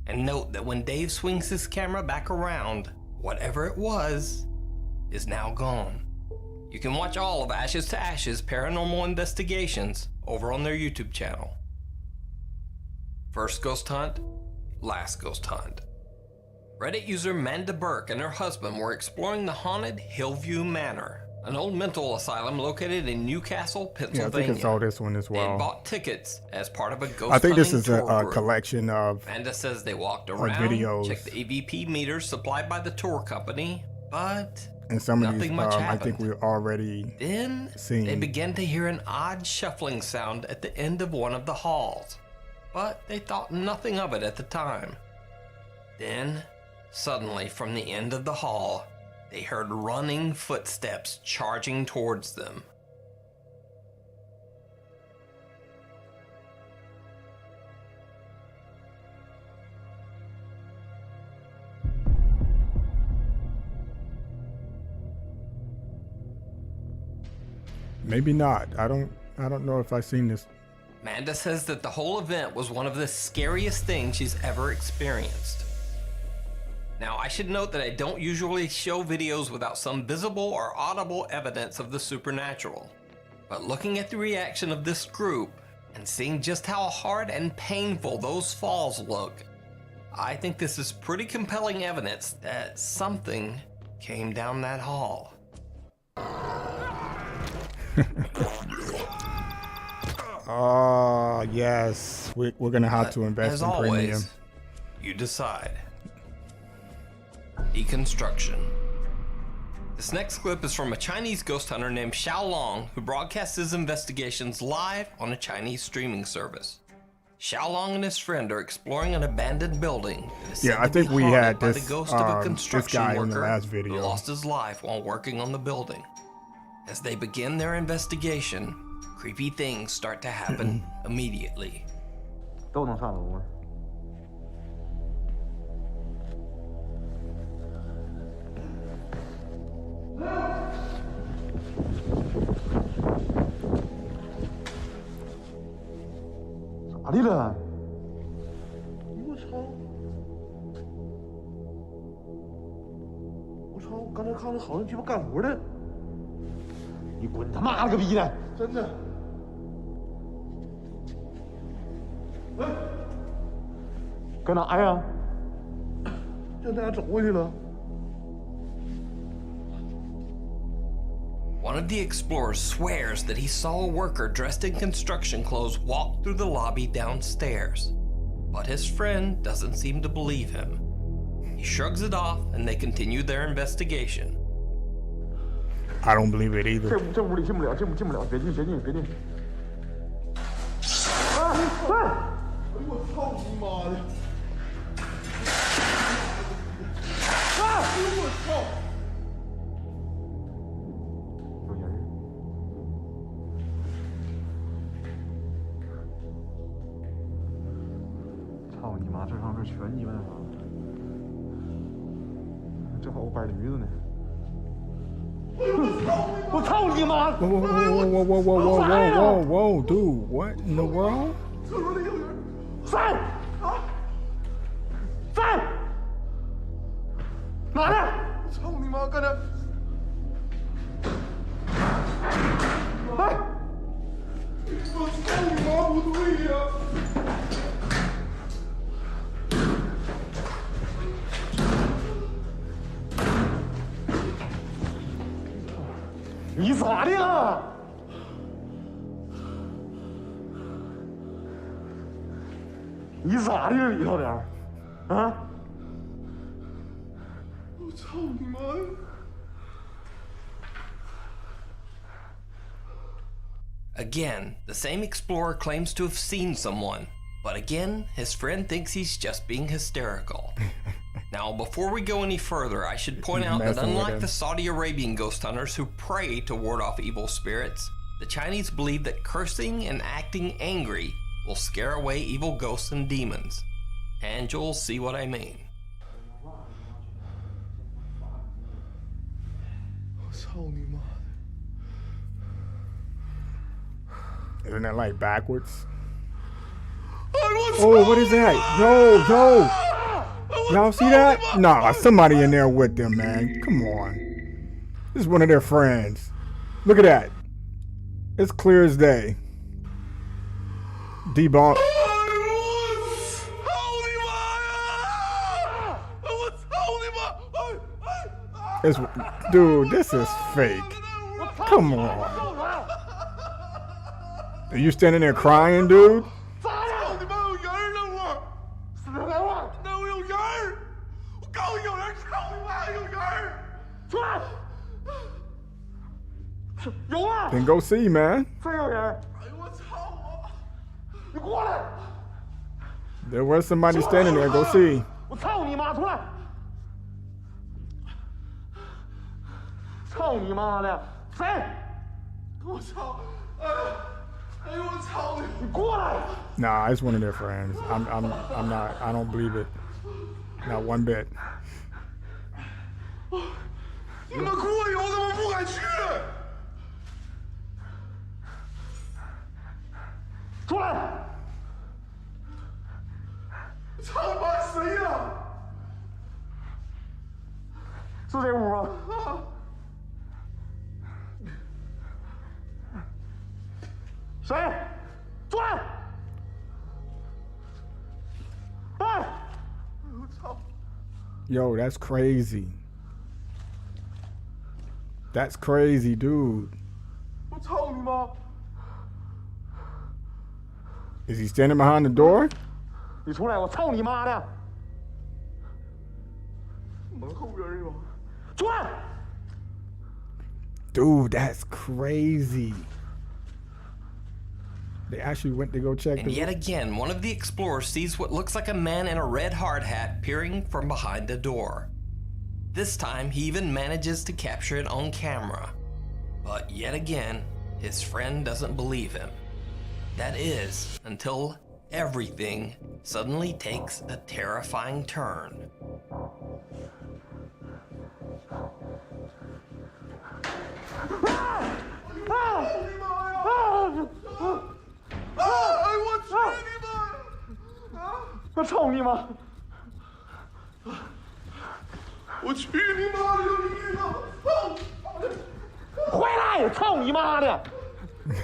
And note that when Dave swings his camera back around, whatever it was is now gone. You can watch all of Ashes to Ashes Paranormal Investigations over on their YouTube channel. First ghost hunt, last ghost hunt. Reddit user Manda Burke and her husband were exploring the haunted Hillview Manor, an old mental asylum located in Newcastle, Yeah, I Pennsylvania. think I saw this one as They well. bought tickets as part of a ghost I think this hunting is a tour group. collection of Amanda says they walked around, videos. checked the EVP meters supplied by the tour company, but and some of nothing these much I happened. think we already Then seen. they began to hear an odd shuffling sound at the end of one of the halls, but they thought nothing of it at the time. Then, suddenly from the end of the hall, they heard running footsteps charging towards them. Maybe not. I don't know if I've seen this. Amanda says that the whole event was one of the scariest things she's ever experienced. Now, I should note that I don't usually show videos without some visible or audible evidence of the supernatural. But looking at the reaction of this group and seeing just how hard and painful those falls look, I think this is pretty compelling evidence that something came down that hall. Oh, yes. We're going to have to invest As in always, premium. you decide. Deconstruction. This next clip is from a Chinese ghost hunter named Xiao Long, who broadcasts his investigations live on a Chinese streaming service. Xiao Long and his friend are exploring an abandoned building that is said Yeah, I to be think we haunted had by this, the ghost of a this construction guy in worker the last who video. lost his life while working on the building. As they begin their investigation, creepy things start to happen immediately. 都能上楼吗？ 咋的了？我操！看着好像鸡巴干活的。你滚他妈了个逼的！真的。喂，搁哪呀？让大家走过去了。 One of the explorers swears that he saw a worker dressed in construction clothes walk through the lobby downstairs, but his friend doesn't seem to believe him. He shrugs it off and they continue their investigation. I don't believe it either. 这屋里进不了，进不了，别进。哎！哎呦我操你妈的！哎呦我操！ 操你妈！这上面全鸡巴那啥，正好我摆驴子呢。我操你妈！ Whoa, dude, what in the world? 厕所里有人！在啊，在哪呢？我操你妈！刚才，哎！我操你妈！不对呀！ 你咋的了？你咋的了里头点儿？啊！我操你妈！ Again, the same explorer claims to have seen someone, but again, his friend thinks he's just being hysterical. Now, before we go any further, I should point out that unlike the Saudi Arabian ghost hunters who pray to ward off evil spirits, the Chinese believe that cursing and acting angry will scare away evil ghosts and demons. And you'll see what I mean. Isn't that like backwards? Oh, what is that? Yo! Y'all see that? Nah, somebody in there with them, man. Come on. This is one of their friends. Look at that. It's clear as day. Debunk. Dude, this is fake. Come on. Are you standing there crying, dude? Then go see, man. There was somebody standing there. Go see. Nah, it's one of their friends. I'm not. I don't believe it. Not one bit. 你们过去，我怎么不敢去？出来！操他妈谁呀？是这屋吗？谁？出来！哎！我操 Yo, that's crazy. That's crazy, dude. 我操你妈！ Is he standing behind the door? 你出来！我操你妈的！门后边是吧？出来！ Dude, that's crazy. They actually went to go check. And yet again, one of the explorers sees what looks like a man in a red hard hat peering from behind a door. This time, he even manages to capture it on camera. But yet again, his friend doesn't believe him. That is, until everything suddenly takes a terrifying turn.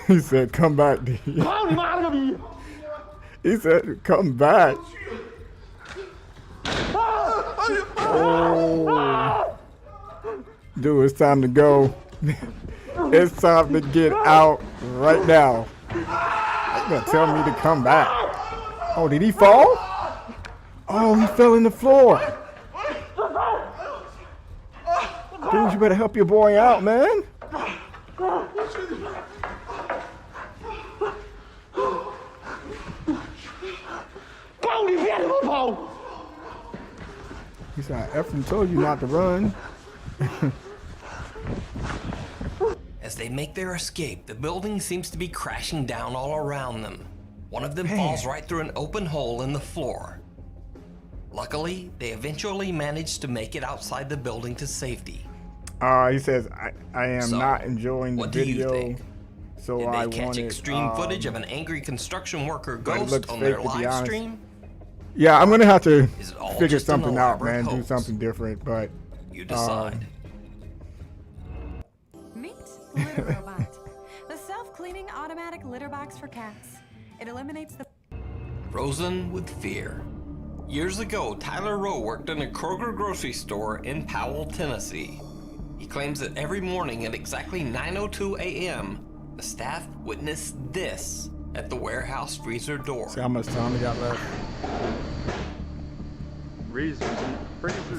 He said, come back, D. He said, come back. Oh. Dude, it's time to go. It's time to get out right now. You're gonna tell me to come back. Oh, did he fall? Oh, he fell in the floor. Dude, you better help your boy out, man. He said, I effing told you not to run. As they make their escape, the building seems to be crashing down all around them. One of them falls right through an open hole in the floor. Luckily, they eventually manage to make it outside the building to safety. He says, I am not enjoying the video. What do you think? So Did I they catch wanted, extreme footage of an angry construction worker ghost on fake, their to be live honest. stream? Yeah, I'm gonna have to Is it all figure just an something out, elaborate man. Do hoax? something different, but You decide. Meet Litter Robot, the self-cleaning automatic litter box for cats. It eliminates the Frozen with fear. Years ago, Tyler Rowe worked in a Kroger grocery store in Powell, Tennessee. He claims that every morning at exactly 9:02 a.m., the staff witnessed this at the warehouse freezer door. see how much time we got left.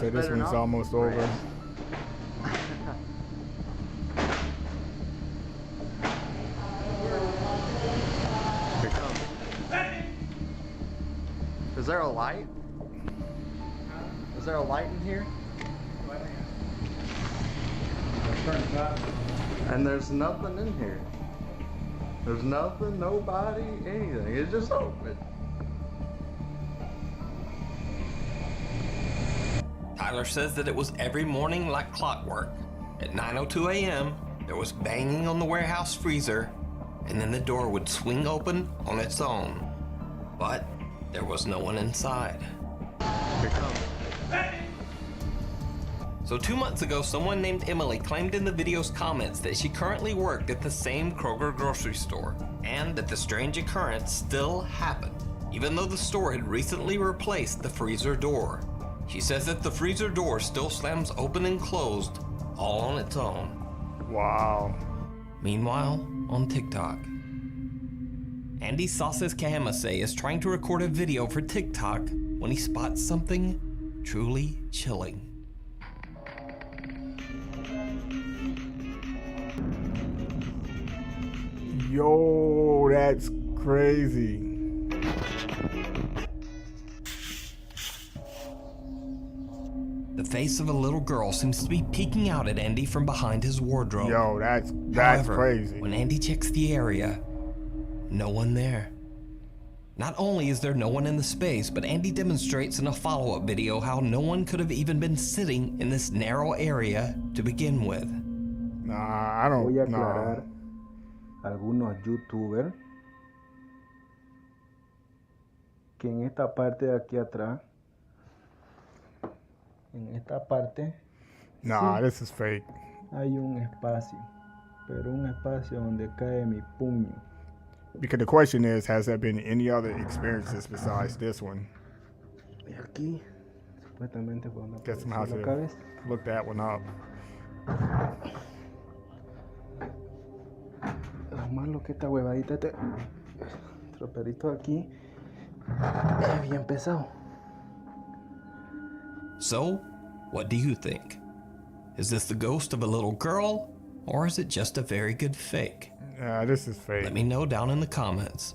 So this one's almost over. Is there a light? Is there a light in here? And there's nothing in here. There's nothing, nobody, anything. It's just open. Tyler says that it was every morning like clockwork. At 9:02 a.m., there was banging on the warehouse freezer, and then the door would swing open on its own. But there was no one inside. So 2 months ago, someone named Emily claimed in the video's comments that she currently worked at the same Kroger grocery store, and that the strange occurrence still happened, even though the store had recently replaced the freezer door. She says that the freezer door still slams open and closed, all on its own. Wow. Meanwhile, on TikTok, Andy Sauces Kahamase is trying to record a video for TikTok when he spots something truly chilling. Yo, that's crazy. The face of a little girl seems to be peeking out at Andy from behind his wardrobe. Yo, that's However, crazy. When Andy checks the area, no one there. Not only is there no one in the space, but Andy demonstrates in a follow-up video how no one could have even been sitting in this narrow area to begin with. Nah, I don't Voy a know. aclarar algunos youtubers que en esta parte de aquí atrás, en esta parte, Nah, sí, this is fake. hay un espacio, pero un espacio donde cae mi puño. Because the question is, has there been any other experiences besides this one? Y aquí, supuestamente fue donde Guess I'm apareció have la to cabeza. look that one up. Lo malo que esta huevadita, este troperito aquí, es bien pesado. So, what do you think? Is this the ghost of a little girl, or is it just a very good fake? This is fake. Let me know down in the comments.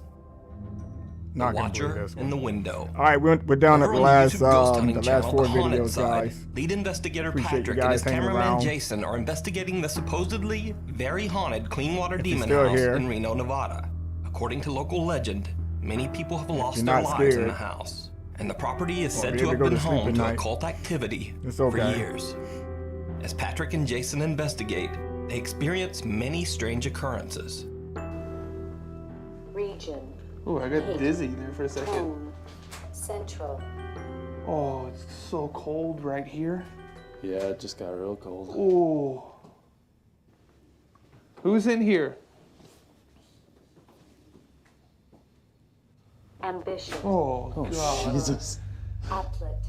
Not The gonna Watcher believe this one. in the Window. All right, we're down at Over the on last YouTube ghost hunting the channel, last 4 The Haunted videos, Side, guys. lead investigator Appreciate you Patrick and his guys hanging cameraman around. Jason are investigating the supposedly very haunted Cleanwater If you're Demon still House here. in Reno, Nevada. According to local legend, many people have lost you're their not lives in scared, the house, and the property is or said be to able have to go been to sleep home at to night. occult activity It's for okay. years. As Patrick and Jason investigate, they experience many strange occurrences. Region. Oh, I got dizzy there for a second. Home. Central. Oh, it's so cold right here. Yeah, it just got real cold. Oh. Who's in here? Ambition. Oh, God. Jesus. Applet.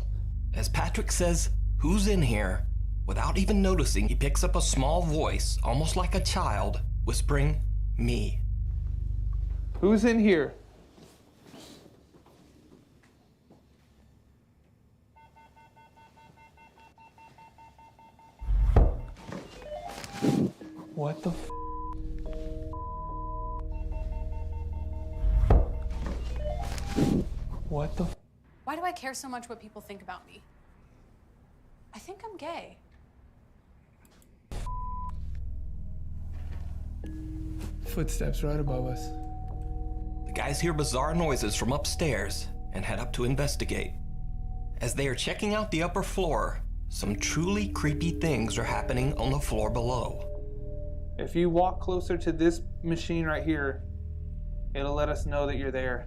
As Patrick says, "Who's in here?" without even noticing, he picks up a small voice, almost like a child, whispering, "Me." Who's in here? What the f? What the f? Why do I care so much what people think about me? I think I'm gay. Footsteps right above us. The guys hear bizarre noises from upstairs and head up to investigate. As they are checking out the upper floor, some truly creepy things are happening on the floor below. If you walk closer to this machine right here, it'll let us know that you're there.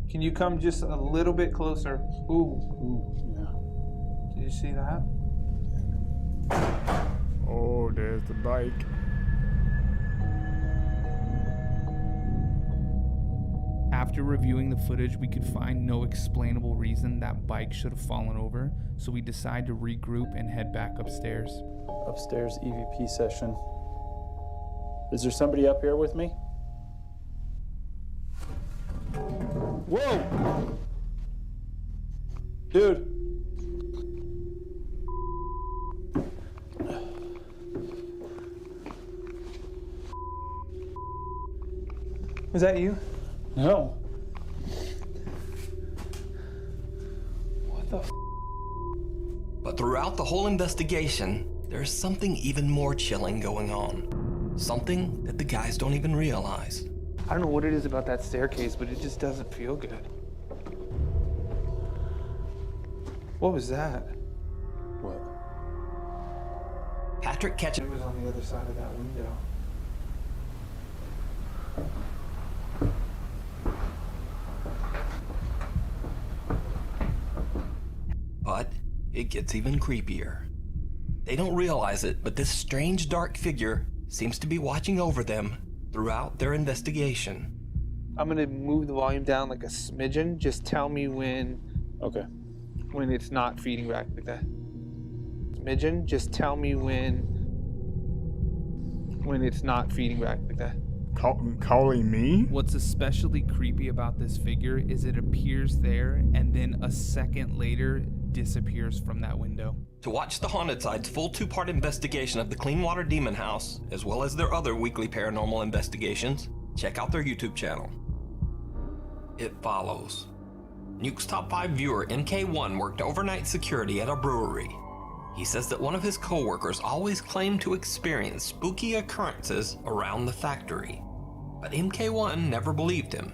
Can you come just a little bit closer? Ooh, yeah. Did you see that? Oh, there's the bike. After reviewing the footage, we could find no explainable reason that bike should have fallen over, so we decide to regroup and head back upstairs. Upstairs EVP session. Is there somebody up here with me? Whoa! Dude! Was that you? No. What the f? But throughout the whole investigation, there's something even more chilling going on. Something that the guys don't even realize. I don't know what it is about that staircase, but it just doesn't feel good. What was that? What? Patrick catches. It was on the other side of that window. But it gets even creepier. They don't realize it, but this strange dark figure seems to be watching over them throughout their investigation. I'm gonna move the volume down like a smidgen. Just tell me when. Okay. When it's not feeding back like that. Smidgen. Just tell me when it's not feeding back like that. Calling me? What's especially creepy about this figure is it appears there and then a second later disappears from that window. To watch the Haunted Side's full 2-part investigation of the Clean Water Demon House, as well as their other weekly paranormal investigations, check out their YouTube channel. It follows. Nuke's top 5 viewer MK1 worked overnight security at a brewery. He says that one of his co-workers always claimed to experience spooky occurrences around the factory, but MK1 never believed him.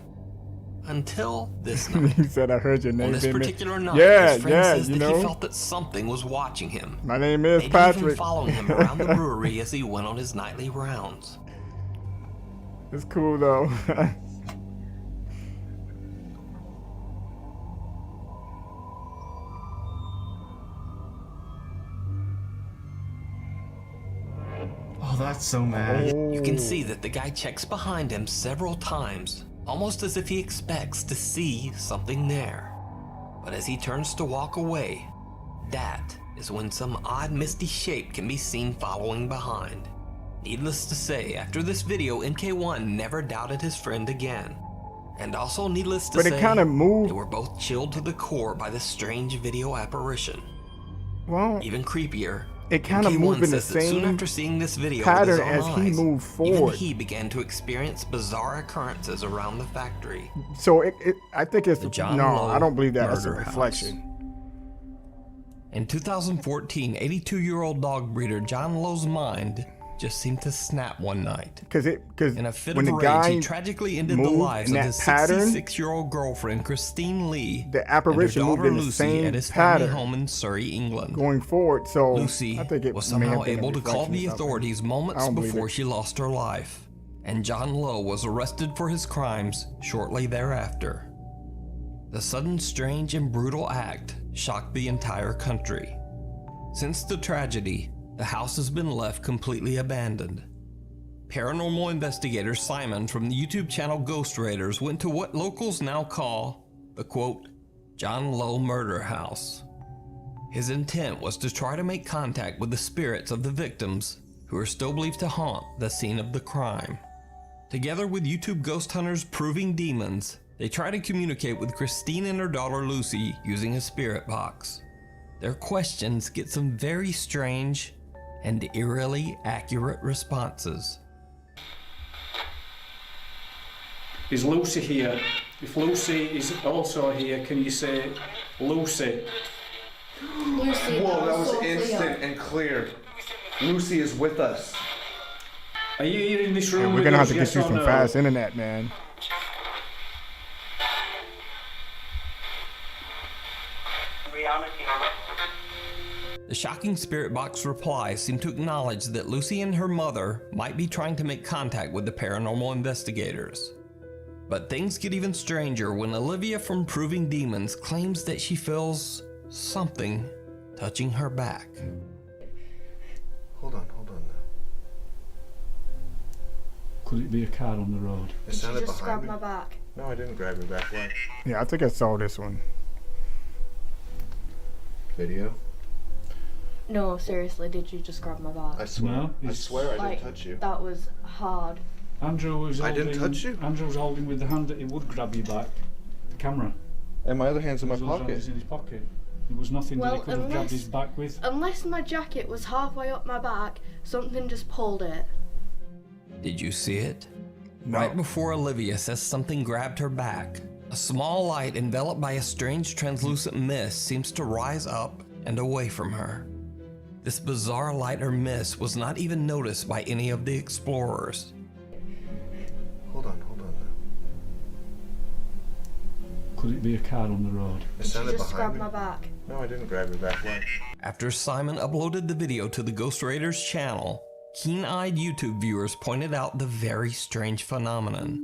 Until this night. He said, "I heard your name." On this particular night, yeah, his friend says you that know. he felt that something was watching him. My name is Maybe Patrick. even following him around the brewery as he went on his nightly rounds. It's cool though. Oh, that's so mad. You can see that the guy checks behind him several times, almost as if he expects to see something there. But as he turns to walk away, that is when some odd misty shape can be seen following behind. Needless to say, after this video, MK1 never doubted his friend again. And also needless to say, it kind of moved. They were both chilled to the core by this strange video apparition. Well, even creepier, it kind of moved in the says that soon same after seeing this video pattern with his as own he eyes, moved even forward. he began to experience bizarre occurrences around the factory. So I think it's John no. Lowe I don't believe that. It's a murder house. reflection. In 2014, 82-year-old dog breeder John Lowe's mind just seemed to snap one night. Because in a fit when of the rage, guy he tragically ended the moved lives in of that his pattern, 66-year-old girlfriend Christine Lee the apparition and her moved daughter in the Lucy same at his family pattern home in Surrey, England. going forward. So Lucy I think it was may have somehow been a able to call reflection the of something. authorities I moments don't believe before it. she lost her life, and John Lowe was arrested for his crimes shortly thereafter. The sudden, strange, and brutal act shocked the entire country. Since the tragedy, the house has been left completely abandoned. paranormal investigator Simon from the YouTube channel Ghost Raiders went to what locals now call the quote, John Lowe murder house. His intent was to try to make contact with the spirits of the victims who are still believed to haunt the scene of the crime. Together with YouTube ghost hunters Proving Demons, they try to communicate with Christine and her daughter Lucy using a spirit box. Their questions get some very strange and eerily accurate responses. Is Lucy here? If Lucy is also here, can you say Lucy? Lucy, Whoa, that was so instant and clear. Lucy is with us. Are you here in this room? Yeah, we're gonna have to get you some fast internet, man. The shocking spirit box replies seem to acknowledge that Lucy and her mother might be trying to make contact with the paranormal investigators. But things get even stranger when Olivia from Proving Demons claims that she feels something touching her back. Hold on now. Could it be a car on the road? It sounded She just behind grabbed me. my back. No, I didn't grab your back. Why? Yeah, I think I saw this one. Video? No, seriously, did you just grab my back? I swear. No, I swear I Like, didn't touch you. that was hard. Andrew was I holding, didn't touch you. Andrew was holding with the hand that he would grab your back. The camera. And my other hand's in my Those pocket. hands in his pocket. There was nothing that he Well, could have grabbed his back with. Unless my jacket was halfway up my back, something just pulled it. Did you see it? No. Right before Olivia says something grabbed her back, a small light enveloped by a strange translucent mist seems to rise up and away from her. This bizarre light or mist was not even noticed by any of the explorers. Hold on now. Could it be a car on the road? It sounded She just behind grabbed me. my back. No, I didn't grab your back. Why? After Simon uploaded the video to the Ghost Raiders channel, keen-eyed YouTube viewers pointed out the very strange phenomenon.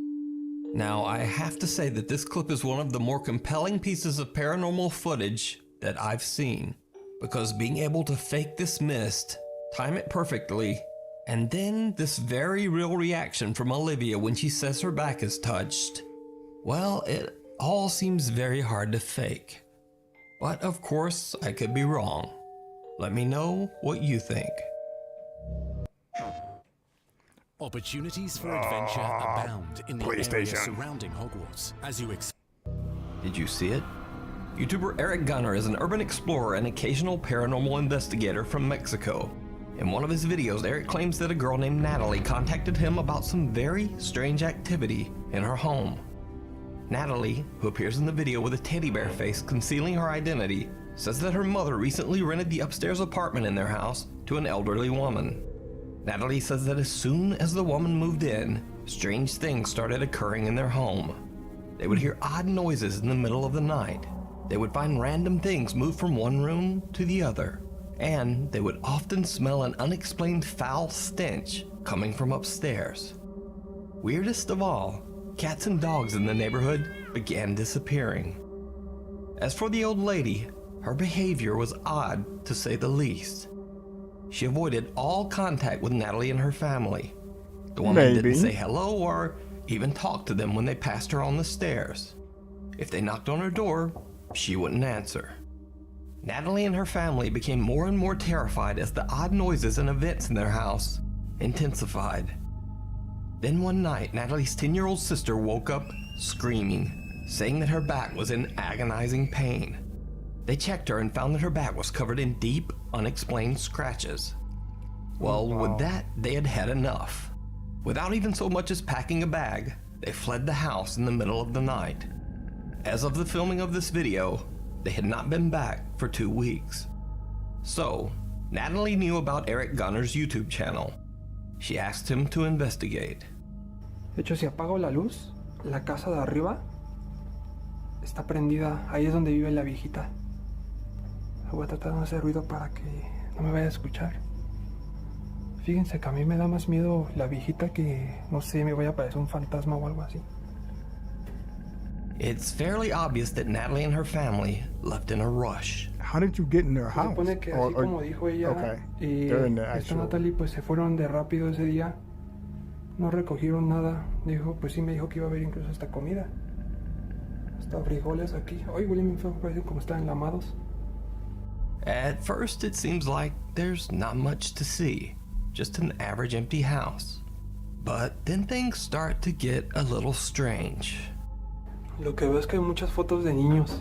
Now, I have to say that this clip is one of the more compelling pieces of paranormal footage that I've seen, because being able to fake this mist, time it perfectly, and then this very real reaction from Olivia when she says her back is touched, well, it all seems very hard to fake. But of course, I could be wrong. Let me know what you think. Opportunities for adventure abound in the area PlayStation. surrounding Hogwarts. As you Did you see it? YouTuber Eric Gunner is an urban explorer and occasional paranormal investigator from Mexico. In one of his videos, Eric claims that a girl named Natalie contacted him about some very strange activity in her home. Natalie, who appears in the video with a teddy bear face concealing her identity, says that her mother recently rented the upstairs apartment in their house to an elderly woman. Natalie says that as soon as the woman moved in, strange things started occurring in their home. They would hear odd noises in the middle of the night. They would find random things move from one room to the other. And they would often smell an unexplained foul stench coming from upstairs. Weirdest of all, cats and dogs in the neighborhood began disappearing. As for the old lady, her behavior was odd to say the least. She avoided all contact with Natalie and her family. The woman didn't say hello or even talk to them when they passed her on the stairs. If they knocked on her door, she wouldn't answer. Natalie and her family became more and more terrified as the odd noises and events in their house intensified. Then one night, Natalie's 10-year-old sister woke up screaming, saying that her back was in agonizing pain. They checked her and found that her back was covered in deep, unexplained scratches. Well, with that, they had had enough. Without even so much as packing a bag, they fled the house in the middle of the night. As of the filming of this video, they had not been back for 2 weeks. So, Natalie knew about Eric Gunner's YouTube channel. She asked him to investigate. De hecho, si apago la luz, la casa de arriba está prendida. Ahí es donde vive la viejita. Voy a tratar de no hacer ruido para que no me vaya a escuchar. Fíjense que a mí me da más miedo la viejita que, no sé, me vaya a parecer un fantasma o algo así. It's fairly obvious that Natalie and her family left in a rush. How did you get in their Se house? supone que así como dijo ella, They're in the esta actual... Natalie pues se fueron de rápido ese día no recogieron nada. Dijo, pues sí, me dijo que iba a haber incluso hasta comida. Hasta frijoles aquí. Ay, huele bien feo, parecen como están enlamados. At first, it seems like there's not much to see, just an average empty house. But then things start to get a little strange. Lo que veo es que hay muchas fotos de niños.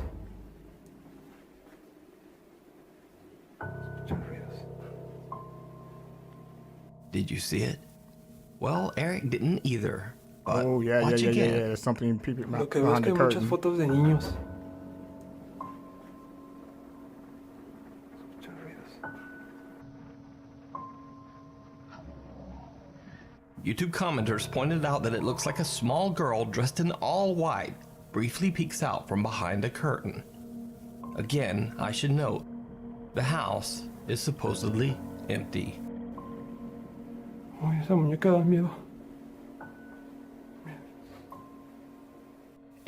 Did you see it? Well, Eric didn't either. But oh yeah, watch yeah. again. There's something people Lo que veo es que hay muchas fotos de niños. YouTube commenters pointed out that it looks like a small girl dressed in all white briefly peeks out from behind a curtain. Again, I should note, the house is supposedly empty. Ay, esa muñeca da miedo.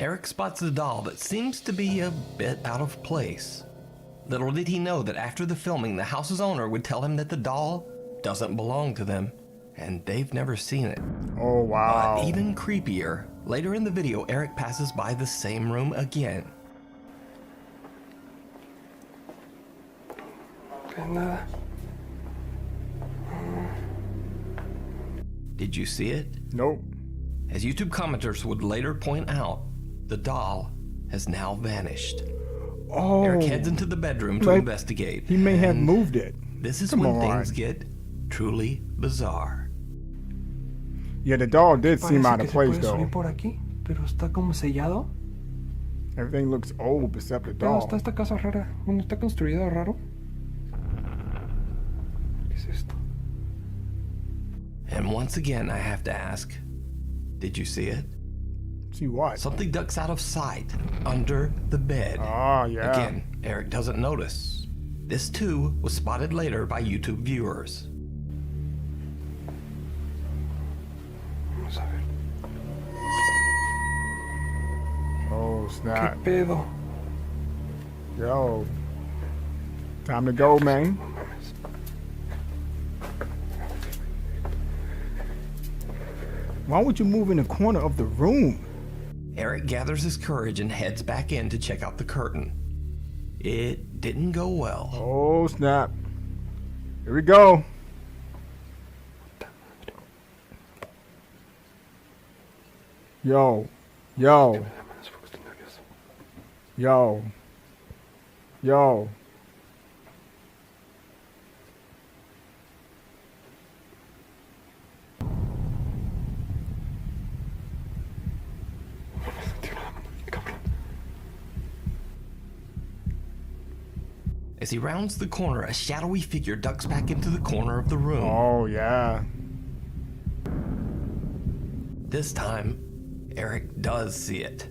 Eric spots a doll that seems to be a bit out of place. Little did he know that after the filming, the house's owner would tell him that the doll doesn't belong to them, and they've never seen it. Oh, wow. But even creepier, later in the video, Eric passes by the same room again. Nada. Did you see it? Nope. As YouTube commenters would later point out, the doll has now vanished. Oh. Eric heads into the bedroom to investigate. He may have moved it. This is when things get truly bizarre. Yeah, the doll did seem out of place though. Por aquí, pero está como sellado. Everything looks old except the Pero doll. está esta casa rara. Bueno, está construida raro. ¿Qué es esto? And once again, I have to ask, did you see it? See what? Something ducks out of sight under the bed. Oh, yeah. Again, Eric doesn't notice. This too was spotted later by YouTube viewers. Vamos a ver. Oh, snap. ¿Qué pedo? Yo. Time to go, man. Why would you move in the corner of the room? Eric gathers his courage and heads back in to check out the curtain. It didn't go well. Oh, snap. Here we go. Yo. Yo. Yo. Yo. As he rounds the corner, a shadowy figure ducks back into the corner of the room. Oh, yeah. This time, Eric does see it.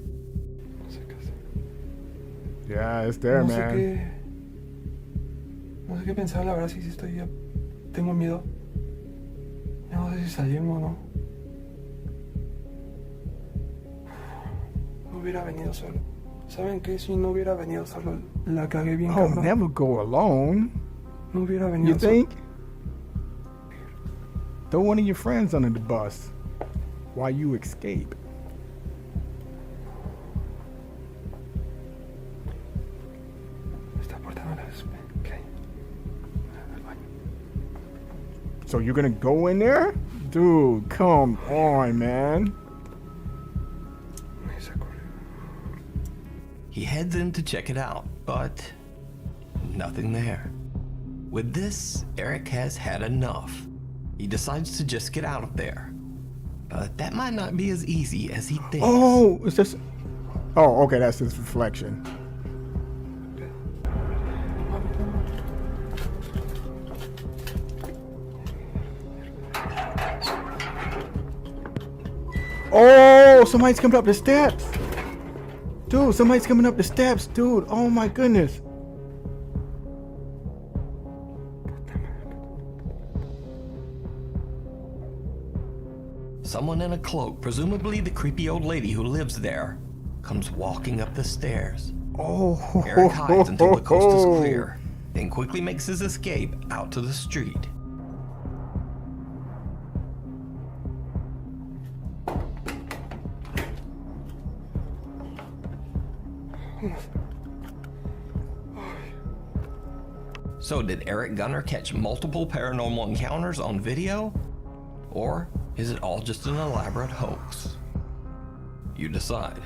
Yeah, it's there, no sé man. No sé qué pensar, la verdad, si estoy ya. Tengo miedo. Ya no sé si salimos o no. No hubiera venido solo. ¿Saben qué? Si no hubiera venido solo, la cagué bien. Oh, never go alone. No hubiera venido You solo. think? Throw one of your friends under the bus while you escape. So you're gonna go in there? Dude, come on, man. He heads in to check it out, but nothing there. With this, Eric has had enough. He decides to just get out of there. But that might not be as easy as he thinks. Oh, it's just... Oh, okay, that's his reflection. Oh, somebody's coming up the steps. Dude, somebody's coming up the steps, dude. Oh my goodness. Someone in a cloak, presumably the creepy old lady who lives there, comes walking up the stairs. Oh, Eric hides until the coast is clear, then quickly makes his escape out to the street. So did Eric Gunner catch multiple paranormal encounters on video? Or is it all just an elaborate hoax? You decide.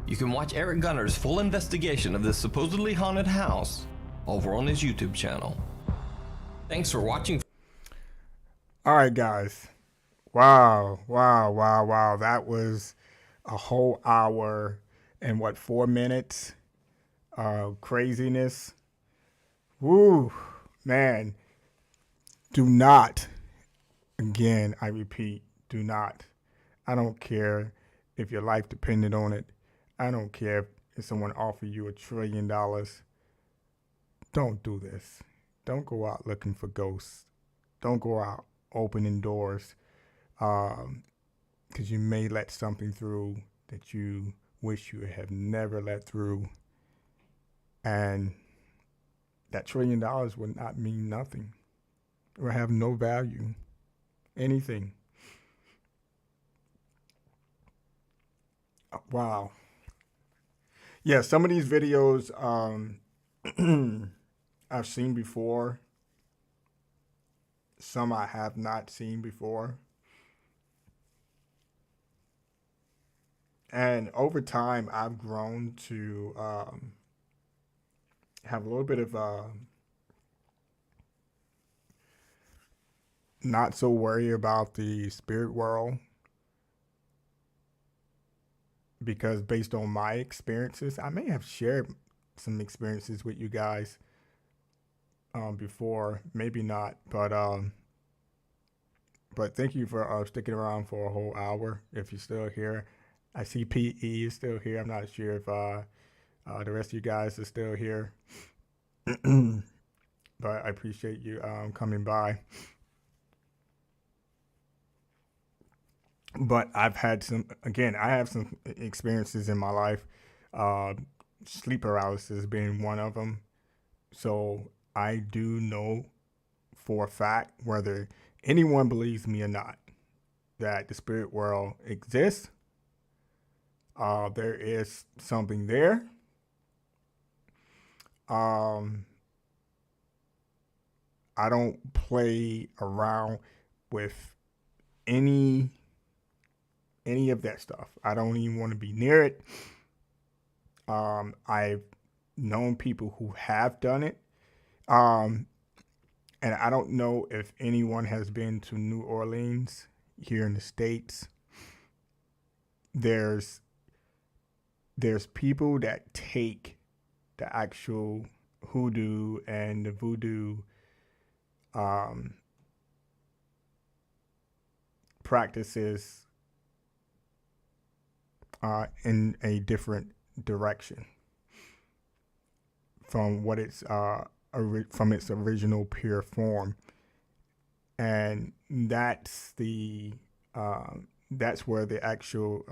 You can watch Eric Gunner's full investigation of this supposedly haunted house over on his YouTube channel. Thanks for watching. All right, guys. Wow. That was a whole hour and 4 minutes of craziness. Woo, man. Do not, again, I repeat, do not. I don't care if your life depended on it. I don't care if someone offered you $1 trillion. Don't do this. Don't go out looking for ghosts. Don't go out opening doors, because you may let something through that you wish you have never let through. And that $1 trillion would not mean nothing or have no value, anything. Wow. Yeah, some of these videos I've seen before. Some I have not seen before. And over time, I've grown to have a little bit of not so worry about the spirit world, because based on my experiences, I may have shared some experiences with you guys before, maybe not, but thank you for sticking around for a whole hour. If you're still here, I see PE is still here. I'm not sure if the rest of you guys are still here, but I appreciate you coming by. But I've had I have some experiences in my life, sleep paralysis being one of them. So I do know for a fact, whether anyone believes me or not, that the spirit world exists. There is something there. I don't play around with any of that stuff. I don't even want to be near it. I've known people who have done it. And I don't know if anyone has been to New Orleans here in the States. There's people that take the actual hoodoo and the voodoo practices in a different direction from what it's from its original pure form, and that's where the actual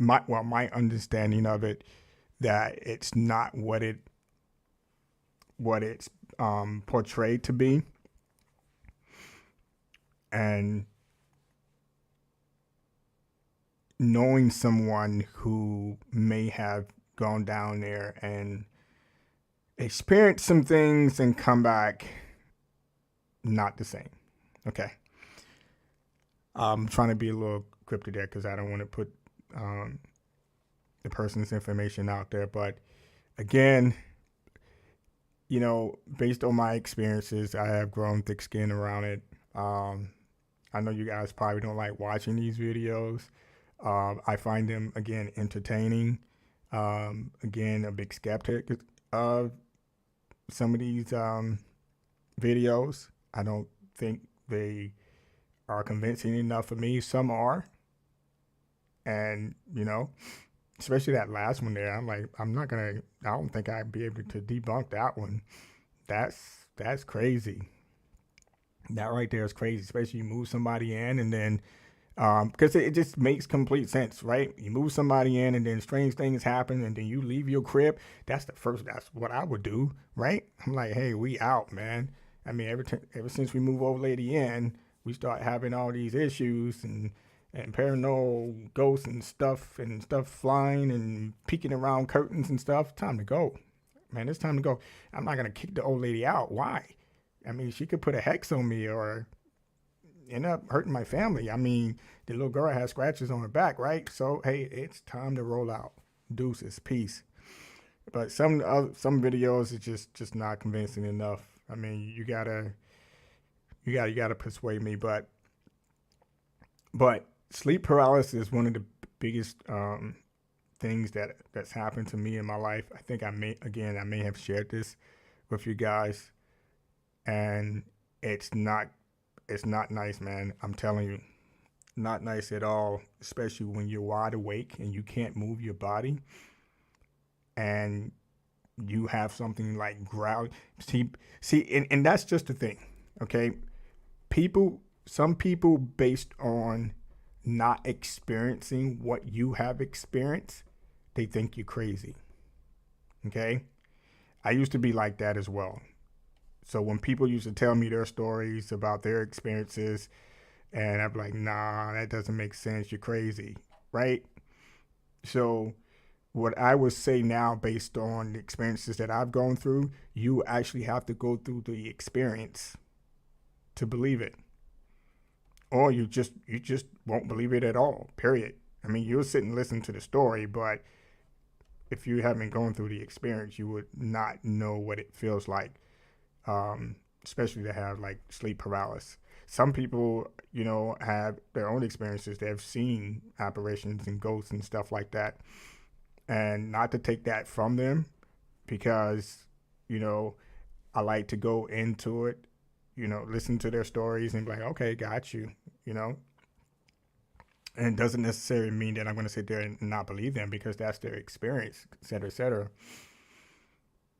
my understanding of it, that it's not what it's portrayed to be. And knowing someone who may have gone down there and experienced some things and come back not the same. Okay. I'm trying to be a little cryptic there because I don't want to put the person's information out there. But again, based on my experiences, I have grown thick skin around it. I know you guys probably don't like watching these videos. I find them, again, entertaining. Again, a big skeptic of some of these videos. I don't think they are convincing enough for me. Some are. And, especially that last one there, I'm like, I don't think I'd be able to debunk that one. That's crazy. That right there is crazy, especially you move somebody in and then, because it just makes complete sense, right? You move somebody in and then strange things happen and then you leave your crib. That's what I would do, right? I'm like, hey, we out, man. I mean, ever since we move old lady in, we start having all these issues and and paranormal ghosts and stuff flying and peeking around curtains and stuff. Time to go. Man, it's time to go. I'm not going to kick the old lady out. Why? I mean, she could put a hex on me or end up hurting my family. I mean, the little girl has scratches on her back, right? So, hey, it's time to roll out. Deuces, peace. But some videos are just not convincing enough. I mean, you gotta persuade me. But sleep paralysis is one of the biggest things that's happened to me in my life. I think I may have shared this with you guys, and it's not nice, man. I'm telling you, not nice at all, especially when you're wide awake and you can't move your body and you have something like growl. See, and that's just the thing, okay? Some people, based on not experiencing what you have experienced, they think you're crazy, okay? I used to be like that as well. So when people used to tell me their stories about their experiences, and I'm like, nah, that doesn't make sense. You're crazy, right? So what I would say now, based on the experiences that I've gone through, you actually have to go through the experience to believe it. Or you just won't believe it at all, period. I mean, you'll sit and listen to the story, but if you haven't gone through the experience, you would not know what it feels like, especially to have like sleep paralysis. Some people, have their own experiences. They've seen apparitions and ghosts and stuff like that. And not to take that from them, because, I like to go into it, listen to their stories and be like, okay, got you, And it doesn't necessarily mean that I'm going to sit there and not believe them, because that's their experience, et cetera, et cetera.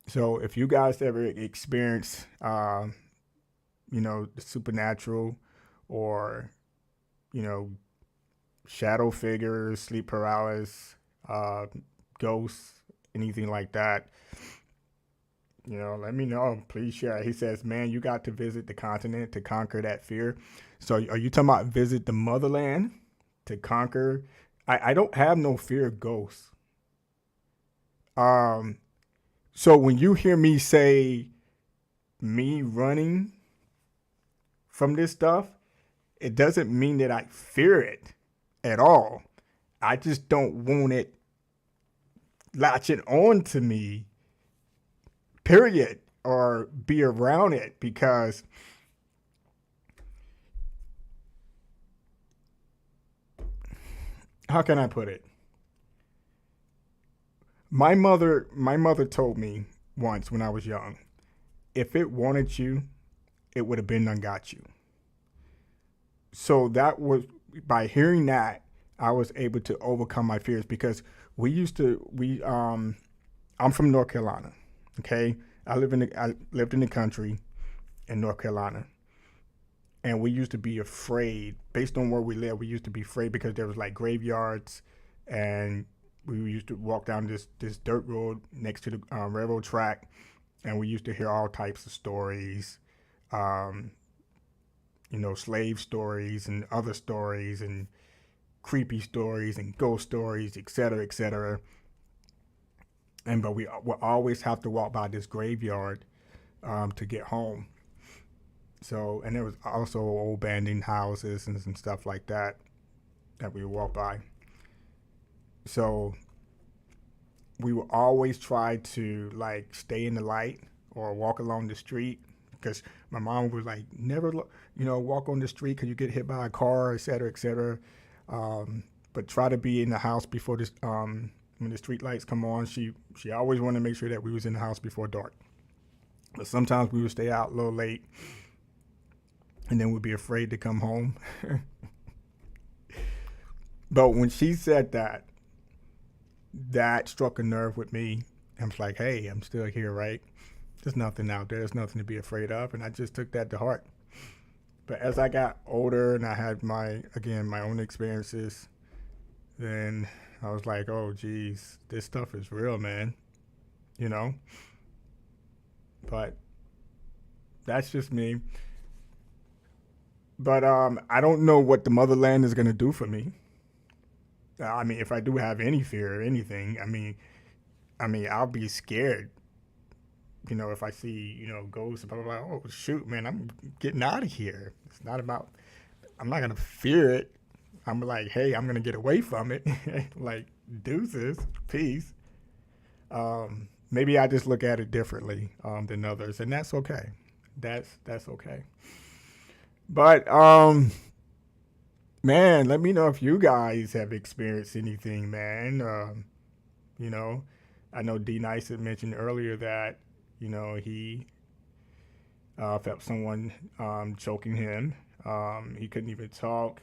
So if you guys ever experience, the supernatural or, shadow figures, sleep paralysis, ghosts, anything like that, let me know. Please share. He says, man, you got to visit the continent to conquer that fear. So are you talking about visit the motherland to conquer? I don't have no fear of ghosts. So when you hear me say me running from this stuff, it doesn't mean that I fear it at all. I just don't want it latching on to me, period, or be around it, because how can I put it? My mother told me once when I was young, if it wanted you, it would have been done got you. So that was, by hearing that, I was able to overcome my fears, because I'm from North Carolina. Okay. I lived in the country in North Carolina, and we used to be afraid based on where we live. We used to be afraid because there was like graveyards, and we used to walk down this dirt road next to the railroad track, and we used to hear all types of stories, slave stories and other stories and creepy stories and ghost stories, et cetera, et cetera. But we will always have to walk by this graveyard to get home. So, and there was also old abandoned houses and stuff like that we would walk by. So we would always try to like stay in the light or walk along the street, because my mom was like, never, walk on the street because you get hit by a car, et cetera, et cetera. But try to be in the house before this, when the street lights come on. She always wanted to make sure that we was in the house before dark. But sometimes we would stay out a little late, and then we'd be afraid to come home. But when she said that struck a nerve with me. I was like, hey, I'm still here, right? There's nothing out there. There's nothing to be afraid of. And I just took that to heart. But as I got older and I had my own experiences, then I was like, oh, geez, this stuff is real, man. But that's just me. But I don't know what the motherland is gonna do for me. I mean, if I do have any fear or anything, I mean, I'll be scared. You know, if I see, you know, ghosts, blah, blah, blah, oh shoot, man, I'm getting out of here. It's not about. I'm not gonna fear it. I'm like, hey, I'm gonna get away from it. Like, deuces, peace. Maybe I just look at it differently than others, and that's okay. That's okay. But man, let me know if you guys have experienced anything, man. You know, I know D Nice had mentioned earlier that, you know, he felt someone choking him. He couldn't even talk.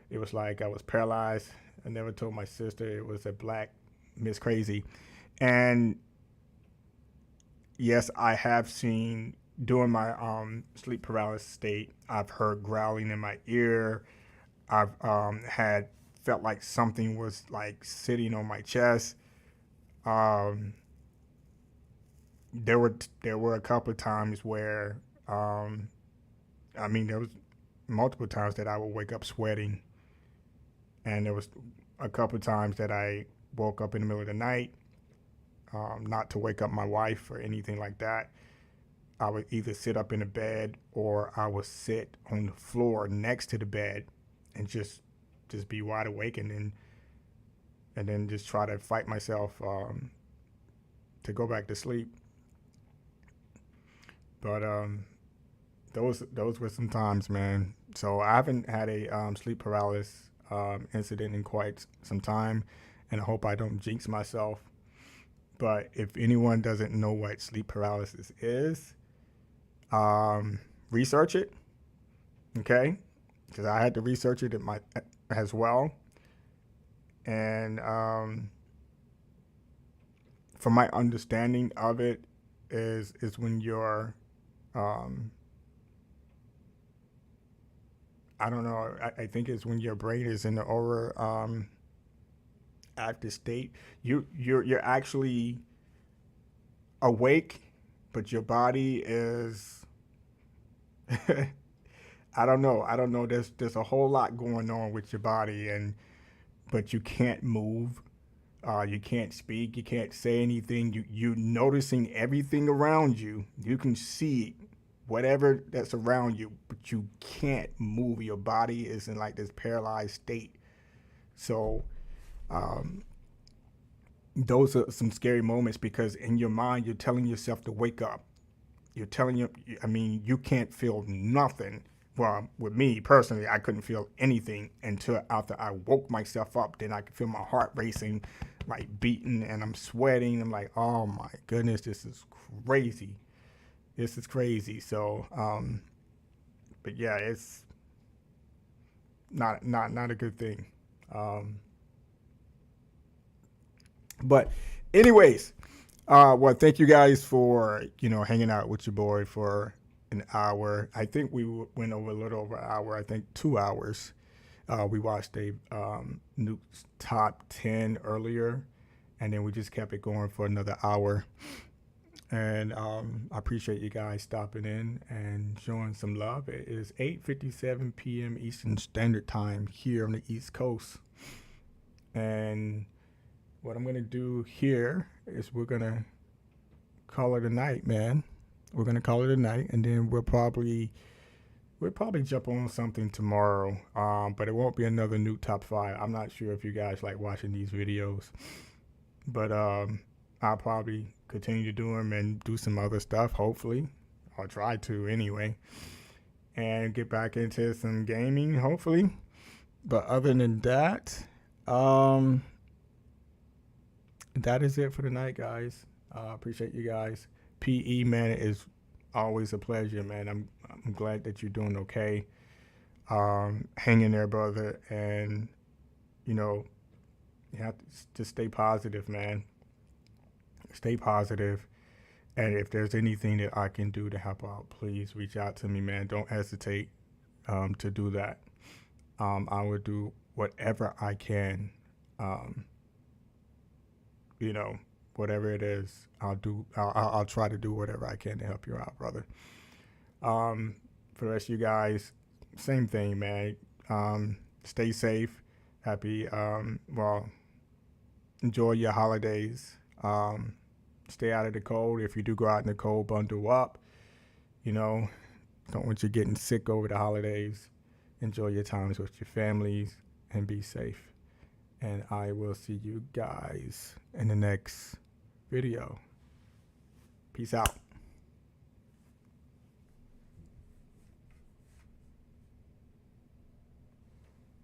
It was like I was paralyzed. I never told my sister it was a black Miss Crazy. And yes, I have seen during my sleep paralysis state, I've heard growling in my ear. I've had felt like something was like sitting on my chest. There were a couple of times where there was multiple times that I would wake up sweating, and there was a couple of times that I woke up in the middle of the night, not to wake up my wife or anything like that. I would either sit up in the bed or I would sit on the floor next to the bed and just be wide awake, and then just try to fight myself to go back to sleep. But those were some times, man. So I haven't had a sleep paralysis incident in quite some time, and I hope I don't jinx myself. But if anyone doesn't know what sleep paralysis is, research it, okay? Because I had to research it as well. And from my understanding of it is when you're, I don't know, I think it's when your brain is in the over active state. You're actually awake, but your body is I don't know. There's a whole lot going on with your body, but you can't move. You can't speak. You can't say anything. You're noticing everything around you. You can see whatever that's around you, but you can't move. Your body is in like this paralyzed state. So those are some scary moments, because in your mind, you're telling yourself to wake up. You're telling you can't feel nothing. Well, with me personally, I couldn't feel anything until after I woke myself up. Then I could feel my heart racing, like beating, and I'm sweating. I'm like, oh my goodness, this is crazy. This is crazy. So, but yeah, it's not a good thing. But anyways, well, thank you guys for, hanging out with your boy for an hour. I think we went over a little over an hour. I think 2 hours. We watched a Nuke's top 10 earlier, and then we just kept it going for another hour. And I appreciate you guys stopping in and showing some love. It is 8:57 p.m. Eastern Standard Time here on the East Coast. And what I'm going to do here is we're going to call it a night, man. We're going to call it a night, and then we'll probably jump on something tomorrow. But it won't be another Nuke Top 5. I'm not sure if you guys like watching these videos. But I'll probably continue to do them and do some other stuff, hopefully. I'll try to anyway. And get back into some gaming, hopefully. But other than that, that is it for tonight, guys. Appreciate you guys. PE, man, it is always a pleasure, man. I'm glad that you're doing okay. Hang in there, brother. And, you have to just stay positive, man. Stay positive. And if there's anything that I can do to help out, please reach out to me, man. Don't hesitate to do that. I will do whatever I can. Whatever it is, I'll try to do whatever I can to help you out, brother. For the rest of you guys, same thing, man. Stay safe. Happy, enjoy your holidays. Stay out of the cold. If you do go out in the cold, bundle up. Don't want you getting sick over the holidays. Enjoy your times with your families and be safe. And I will see you guys in the next video. Peace out.